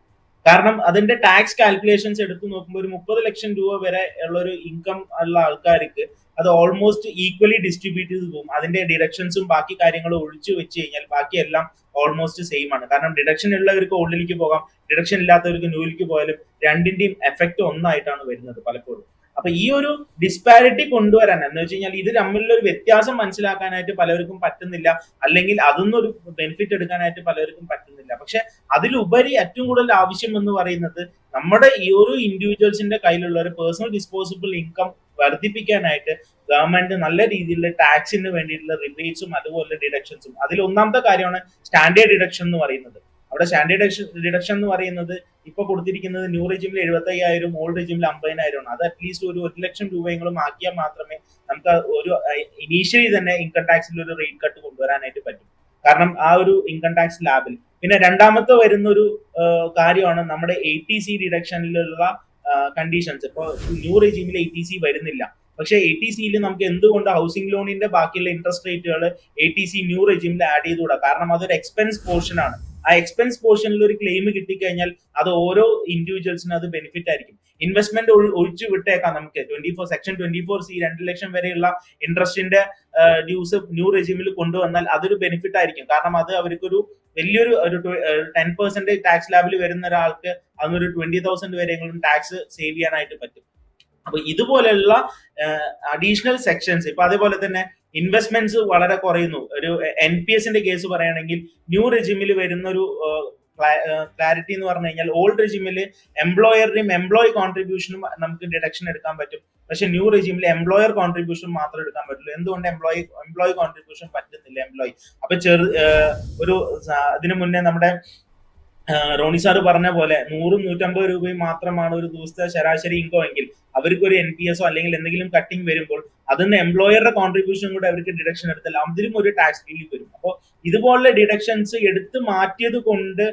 കാരണം അതിന്റെ ടാക്സ് കാൽക്കുലേഷൻസ് എടുത്തു നോക്കുമ്പോൾ ഒരു 30 ലക്ഷം രൂപ വരെ ഉള്ള ഒരു ഇൻകം ഉള്ള ആൾക്കാർക്ക് അത് ഓൾമോസ്റ്റ് ഈക്വലി ഡിസ്ട്രിബ്യൂട്ട് ചെയ്ത് പോകും. അതിന്റെ ഡിഡക്ഷൻസും ബാക്കി കാര്യങ്ങളും ഒഴിച്ചു വെച്ച് കഴിഞ്ഞാൽ ബാക്കിയെല്ലാം ഓൾമോസ്റ്റ് സെയിം ആണ്. കാരണം ഡിഡക്ഷൻ ഉള്ളവർക്ക് ഓൾഡിലേക്ക് പോകാം, ഡിഡക്ഷൻ ഇല്ലാത്തവർക്ക് ന്യൂലിലേക്ക് പോയാലും രണ്ടിന്റെയും എഫക്ട് ഒന്നായിട്ടാണ് വരുന്നത് പലപ്പോഴും. അപ്പൊ ഈ ഒരു ഡിസ്പാരിറ്റി കൊണ്ടുവരാൻ എന്ന് വെച്ച് കഴിഞ്ഞാൽ ഇത് തമ്മിലുള്ള ഒരു വ്യത്യാസം മനസ്സിലാക്കാനായിട്ട് പലർക്കും പറ്റുന്നില്ല, അല്ലെങ്കിൽ അതൊന്നൊരു ബെനിഫിറ്റ് എടുക്കാനായിട്ട് പലർക്കും പറ്റുന്നില്ല. പക്ഷെ അതിലുപരി ഏറ്റവും കൂടുതൽ ആവശ്യം എന്ന് പറയുന്നത് നമ്മുടെ ഈ ഒരു ഇൻഡിവിജ്വൽസിന്റെ കയ്യിലുള്ള ഒരു പേഴ്സണൽ ഡിസ്പോസിബിൾ ഇൻകം വർദ്ധിപ്പിക്കാനായിട്ട് ഗവൺമെന്റ് നല്ല രീതിയിലുള്ള ടാക്സിന് വേണ്ടിയിട്ടുള്ള റിബേറ്റ്സും അതുപോലെ ഡിഡക്ഷൻസും. അതിൽ ഒന്നാമത്തെ കാര്യമാണ് സ്റ്റാൻഡേർഡ് ഡിഡക്ഷൻ എന്ന് പറയുന്നത്. അവിടെ സ്റ്റാൻഡേർഡ് ഡിഡക്ഷൻ എന്ന് പറയുന്നത് ഇപ്പൊ കൊടുത്തിരിക്കുന്നത് ന്യൂ റെജിമിൽ 75,000, ഓൾഡ് റെജിമിൽ 50,000 ആണ്. അത് അറ്റ്ലീസ്റ്റ് ഒരു 1 ലക്ഷം രൂപയെങ്കിലും ആക്കിയാൽ മാത്രമേ നമുക്ക് ഒരു ഇനീഷ്യലി തന്നെ ഇൻകം ടാക്സിൽ ഒരു റേറ്റ് കട്ട് കൊണ്ടുവരാനായിട്ട് പറ്റും. കാരണം ആ ഒരു ഇൻകം ടാക്സ് ലാബിൽ. പിന്നെ രണ്ടാമത്തെ വരുന്ന ഒരു കാര്യമാണ് നമ്മുടെ ATC ഡിഡക്ഷനിലുള്ള കണ്ടീഷൻസ്. ഇപ്പൊ ന്യൂ റെജിമിൽ ATC വരുന്നില്ല, പക്ഷെ ATCയിൽ നമുക്ക് എന്തുകൊണ്ട് ഹൗസിംഗ് ലോണിന്റെ ബാക്കിയുള്ള ഇൻട്രസ്റ്റ് റേറ്റുകൾ ATC ന്യൂ റെജിമിൽ ആഡ് ചെയ്തുകൂടാ? കാരണം അതൊരു എക്സ്പെൻസ് പോർഷൻ ആണ്. ആ എക്സ്പെൻസ് പോർഷനിൽ ഒരു ക്ലെയിം കിട്ടിക്കഴിഞ്ഞാൽ അത് ഓരോ ഇൻഡിവിജ്വൽസിനും അത് ബെനിഫിറ്റ് ആയിരിക്കും. ഇൻവെസ്റ്റ്മെന്റ് ഒഴിച്ചു വിട്ടേക്കാം നമുക്ക്. സെക്ഷൻ 24C 2 ലക്ഷം വരെയുള്ള ഇൻട്രസ്റ്റിന്റെ ഡ്യൂസ് ന്യൂ റെജിമിൽ കൊണ്ടുവന്നാൽ അതൊരു ബെനിഫിറ്റ് ആയിരിക്കും. കാരണം അത് അവർക്കൊരു വലിയൊരു 10% ടാക്സ് ലാബിൽ വരുന്ന ഒരാൾക്ക് അതൊരു 20,000 വരെയെങ്കിലും ടാക്സ് സേവ് ചെയ്യാനായിട്ട് പറ്റും. അപ്പൊ ഇതുപോലെയുള്ള അഡീഷണൽ സെക്ഷൻസ്, ഇപ്പൊ അതേപോലെ തന്നെ ഇൻവെസ്റ്റ്മെന്റ്സ് വളരെ കുറയുന്നു. ഒരു NPSന്റെ കേസ് പറയുകയാണെങ്കിൽ ന്യൂ റെജിമിൽ വരുന്ന ഒരു ക്ലാരിറ്റി എന്ന് പറഞ്ഞു കഴിഞ്ഞാൽ ഓൾഡ് റെജിമിൽ എംപ്ലോയറുടെയും എംപ്ലോയി കോൺട്രിബ്യൂഷനും നമുക്ക് ഡിഡക്ഷൻ എടുക്കാൻ പറ്റും, പക്ഷെ ന്യൂ റെജിമിൽ എംപ്ലോയർ കോൺട്രിബ്യൂഷൻ മാത്രം എടുക്കാൻ പറ്റുള്ളൂ. എന്തുകൊണ്ട് എംപ്ലോയി കോൺട്രിബ്യൂഷൻ പറ്റുന്നില്ല? അപ്പൊ ഒരു ഇതിനു മുന്നേ നമ്മുടെ റോണി സാറ് പറഞ്ഞ പോലെ 100-150 രൂപയും മാത്രമാണ് ഒരു ദിവസത്തെ ശരാശരി ഇൻകം എങ്കിൽ അവർക്ക് ഒരു NPSO അല്ലെങ്കിൽ എന്തെങ്കിലും കട്ടിങ് വരുമ്പോൾ അതിന് എംപ്ലോയറുടെ കോൺട്രിബ്യൂഷൻ കൂടെ അവർക്ക് ഡിഡക്ഷൻ എടുത്താൽ അതിലും ഒരു ടാക്സ് റിലീഫ് വരും. അപ്പോൾ ഇതുപോലുള്ള ഡിഡക്ഷൻസ് എടുത്ത് മാറ്റിയത് കൊണ്ട്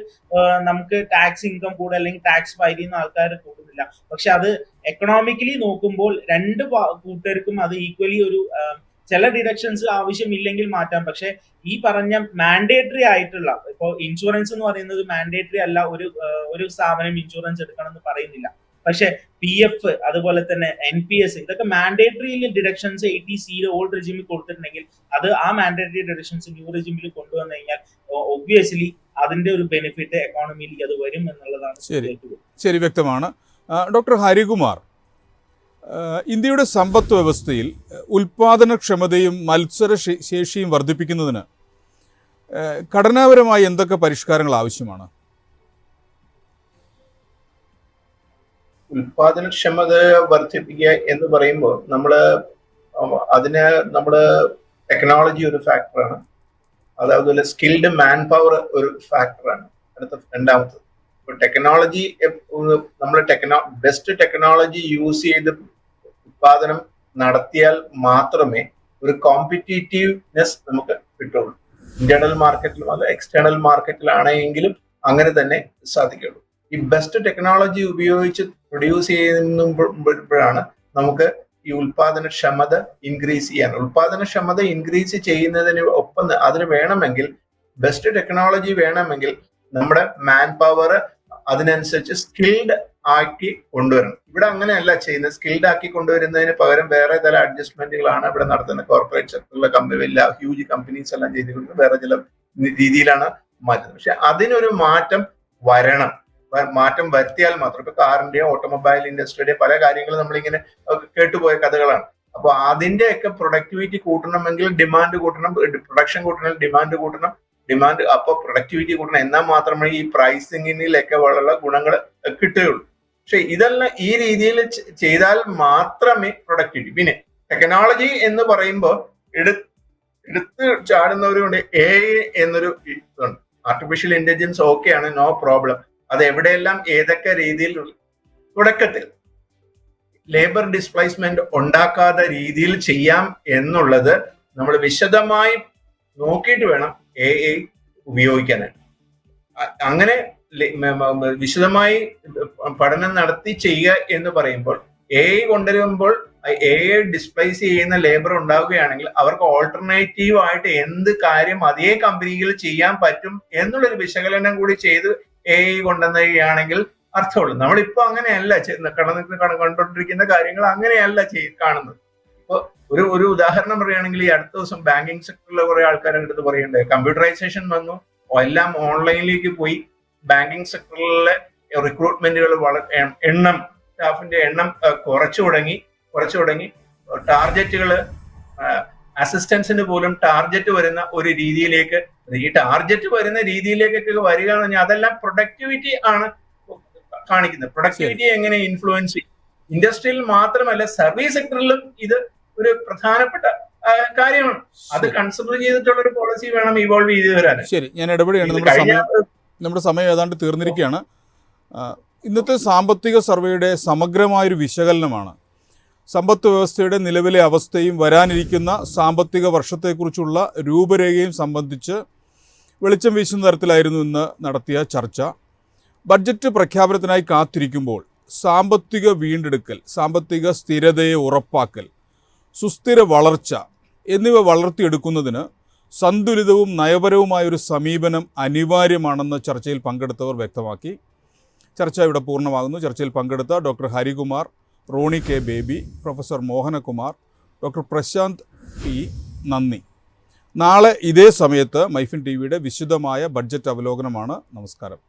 നമുക്ക് ടാക്സ് ഇൻകം കൂടുക അല്ലെങ്കിൽ ടാക്സ് ഫയൽ ചെയ്യുന്ന ആൾക്കാർ കൂടുന്നില്ല. പക്ഷെ അത് എക്കണോമിക്കലി നോക്കുമ്പോൾ രണ്ട് കൂട്ടർക്കും അത് ഈക്വലി ഒരു ചില ഡിഡക്ഷൻസ് ആവശ്യമില്ലെങ്കിൽ മാറ്റാം. പക്ഷെ ഈ പറഞ്ഞ മാൻഡേറ്ററി ആയിട്ടുള്ള, ഇപ്പോൾ ഇൻഷുറൻസ് എന്ന് പറയുന്നത് മാൻഡേറ്ററി അല്ല, ഒരു സ്ഥാപനം ഇൻഷുറൻസ് എടുക്കണം എന്ന് പറയുന്നില്ല. പക്ഷെ PF അതുപോലെ തന്നെ NPS ഇതൊക്കെ മാൻഡേറ്ററി ഡിഡക്ഷൻസ് ATCയിൽ ഓൾഡ് റെജിമിൽ കൊടുത്തിട്ടുണ്ടെങ്കിൽ അത് ആ മാൻഡേറ്ററി ഡിഡക്ഷൻസ് ന്യൂ റെജിമിൽ കൊണ്ടുവന്നു കഴിഞ്ഞാൽ ഒബ്വിയസ്ലി അതിന്റെ ഒരു ബെനിഫിറ്റ് എക്കോണമിയിലേക്ക് അത് വരും എന്നുള്ളതാണ്. ശരി, വ്യക്തമാണ്. ഡോക്ടർ ഹരികുമാർ, ഇന്ത്യയുടെ സമ്പദ് വ്യവസ്ഥയിൽ ഉൽപാദനക്ഷമതയും മത്സരശേഷിയും വർദ്ധിപ്പിക്കുന്നതിന് ഘടനാപരമായി എന്തൊക്കെ പരിഷ്കാരങ്ങൾ ആവശ്യമാണ്? ഉൽപാദനക്ഷമത വർദ്ധിപ്പിക്കുക എന്ന് പറയുമ്പോൾ നമ്മുടെ ടെക്നോളജി ഒരു ഫാക്ടറാണ്. അതുപോലെ സ്കിൽഡ് മാൻ പവർ ഒരു ഫാക്ടറാണ്. രണ്ടാമത്തത് ടെക്നോളജി. ബെസ്റ്റ് ടെക്നോളജി യൂസ് ചെയ്ത് ഉത്പാദനം നടത്തിയാൽ മാത്രമേ ഒരു കോമ്പറ്റീറ്റീവ്നെസ് നമുക്ക് കിട്ടുള്ളൂ. ഇന്റേണൽ മാർക്കറ്റിലും അത് എക്സ്റ്റേണൽ മാർക്കറ്റിലാണെങ്കിലും അങ്ങനെ തന്നെ സാധിക്കുള്ളൂ. ഈ ബെസ്റ്റ് ടെക്നോളജി ഉപയോഗിച്ച് പ്രൊഡ്യൂസ് ചെയ്യുമ്പോഴാണ് നമുക്ക് ഈ ഉൽപാദനക്ഷമത ഇൻക്രീസ് ചെയ്യാൻ. ഉൽപാദനക്ഷമത ഇൻക്രീസ് ചെയ്യുന്നതിന് ഒപ്പം അതിന് വേണമെങ്കിൽ ബെസ്റ്റ് ടെക്നോളജി വേണമെങ്കിൽ നമ്മുടെ മാൻ പവർ അതിനനുസരിച്ച് സ്കിൽഡ് ആക്കി കൊണ്ടുവരണം. ഇവിടെ അങ്ങനെയല്ല ചെയ്യുന്നത്. സ്കിൽഡ് ആക്കി കൊണ്ടുവരുന്നതിന് പകരം വേറെ ചില അഡ്ജസ്റ്റ്മെന്റുകളാണ് ഇവിടെ നടത്തുന്നത്. കോർപ്പറേറ്റ് സെക്ടറിലെ വലിയ ഹ്യൂജ് കമ്പനീസ് എല്ലാം ചെയ്തുകൊണ്ട് വേറെ ചില രീതിയിലാണ് മാറ്റുന്നത്. പക്ഷെ അതിനൊരു മാറ്റം വരണം. മാറ്റം വരുത്തിയാൽ മാത്രം. ഇപ്പൊ കാറിന്റെയോ ഓട്ടോമൊബൈൽ ഇൻഡസ്ട്രിയുടെയോ പല കാര്യങ്ങളും നമ്മളിങ്ങനെ കേട്ടുപോയ കഥകളാണ്. അപ്പൊ അതിന്റെയൊക്കെ പ്രൊഡക്ടിവിറ്റി കൂട്ടണമെങ്കിൽ ഡിമാൻഡ് കൂട്ടണം, പ്രൊഡക്ഷൻ കൂട്ടണമെങ്കിൽ ഡിമാൻഡ് കൂട്ടണം, അപ്പൊ പ്രൊഡക്ടിവിറ്റി കൂട്ടണം. എന്നാൽ മാത്രമേ ഈ പ്രൈസിങ്ങിലൊക്കെ വളരെ ഗുണങ്ങൾ കിട്ടുകയുള്ളൂ. പക്ഷെ ഇതെല്ലാം ഈ രീതിയിൽ ചെയ്താൽ മാത്രമേ പ്രൊഡക്ടിവിറ്റി. പിന്നെ ടെക്നോളജി എന്ന് പറയുമ്പോൾ എടുത്ത് ചാടുന്നവരുണ്ട്. AI എന്നൊരു ഇതുണ്ട്. ആർട്ടിഫിഷ്യൽ ഇന്റലിജൻസ് ഓക്കെയാണ്, നോ പ്രോബ്ലം. അത് എവിടെയെല്ലാം ഏതൊക്കെ രീതിയിൽ തുടക്കത്തിൽ ലേബർ ഡിസ്പ്ലേസ്മെന്റ് ഉണ്ടാക്കാത്ത രീതിയിൽ ചെയ്യാം എന്നുള്ളത് നമ്മൾ വിശദമായി നോക്കിയിട്ട് വേണം AI ഉപയോഗിക്കാനായിട്ട്. അങ്ങനെ വിശദമായി പഠനം നടത്തി ചെയ്യുക എന്ന് പറയുമ്പോൾ AI കൊണ്ടുവരുമ്പോൾ AI ഡിസ്പ്ലേസ് ചെയ്യുന്ന ലേബർ ഉണ്ടാവുകയാണെങ്കിൽ അവർക്ക് ഓൾട്ടർനേറ്റീവ് ആയിട്ട് എന്ത് കാര്യം അതേ കമ്പനിയിൽ ചെയ്യാൻ പറ്റും എന്നുള്ളൊരു വിശകലനം കൂടി ചെയ്ത് AI കൊണ്ടുവരികയാണെങ്കിൽ അർത്ഥമുള്ളൂ. നമ്മളിപ്പോ അങ്ങനെയല്ല കണ്ടുകൊണ്ടിരിക്കുന്ന കാര്യങ്ങൾ അങ്ങനെയല്ല കാണുന്നത്. ഇപ്പൊ ഒരു ഉദാഹരണം പറയുകയാണെങ്കിൽ, ഈ അടുത്ത ദിവസം ബാങ്കിങ് സെക്ടറിലെ കുറെ ആൾക്കാരെ അടുത്ത് പറയണ്ടേ, കമ്പ്യൂട്ടറൈസേഷൻ വന്നു, എല്ലാം ഓൺലൈനിലേക്ക് പോയി. ബാങ്കിങ് സെക്ടറിലെ റിക്രൂട്ട്മെന്റുകൾ എണ്ണം, സ്റ്റാഫിന്റെ എണ്ണം കുറച്ചു തുടങ്ങി. ടാർജറ്റുകൾ, അസിസ്റ്റൻസിന് പോലും ടാർജറ്റ് വരുന്ന ഒരു രീതിയിലേക്ക്, ഈ ടാർജറ്റ് വരുന്ന രീതിയിലേക്കൊക്കെ വരിക എന്ന് പറഞ്ഞാൽ അതെല്ലാം പ്രൊഡക്ടിവിറ്റി ആണ് കാണിക്കുന്നത്. പ്രൊഡക്ടിവിറ്റി എങ്ങനെ ഇൻഫ്ലുവൻസ് ചെയ്യും? ഇൻഡസ്ട്രിയിൽ മാത്രമല്ല, സർവീസ് സെക്ടറിലും ഇത് ഒരു പ്രധാനപ്പെട്ട കാര്യമാണ്. അത് കൺസിഡർ ചെയ്തിട്ടുള്ള ഒരു പോളിസി വേണം ഇവോൾവ് ചെയ്ത് വരാൻ. ശരി, ഞാൻ ഇടപെടുകയാണ്. നമ്മുടെ സമയം ഏതാണ്ട് തീർന്നിരിക്കുകയാണ്. ഇന്നത്തെ സാമ്പത്തിക സർവേയുടെ സമഗ്രമായൊരു വിശകലനമാണ് സമ്പദ് വ്യവസ്ഥയുടെ നിലവിലെ അവസ്ഥയും വരാനിരിക്കുന്ന സാമ്പത്തിക വർഷത്തെക്കുറിച്ചുള്ള രൂപരേഖയും സംബന്ധിച്ച് വെളിച്ചം വീശുന്ന തരത്തിലായിരുന്നു ഇന്ന് നടത്തിയ ചർച്ച. ബഡ്ജറ്റ് പ്രഖ്യാപനത്തിനായി കാത്തിരിക്കുമ്പോൾ സാമ്പത്തിക വീണ്ടെടുക്കൽ, സാമ്പത്തിക സ്ഥിരതയെ ഉറപ്പാക്കൽ, സുസ്ഥിര വളർച്ച എന്നിവ വളർത്തിയെടുക്കുന്നതിന് സന്തുലിതവും നയപരവുമായൊരു സമീപനം അനിവാര്യമാണെന്ന് ചർച്ചയിൽ പങ്കെടുത്തവർ വ്യക്തമാക്കി. ചർച്ച ഇവിടെ പൂർണ്ണമാകുന്നു. ചർച്ചയിൽ പങ്കെടുത്ത doctor Harikumar, Roni K Baby, professor Mohanakumar, doctor Prashanth P, നന്ദി. നാളെ ഇതേ സമയത്ത് മൈഫിൻ ടി വിയുടെ വിശദമായ ബഡ്ജറ്റ് അവലോകനമാണ്. നമസ്കാരം.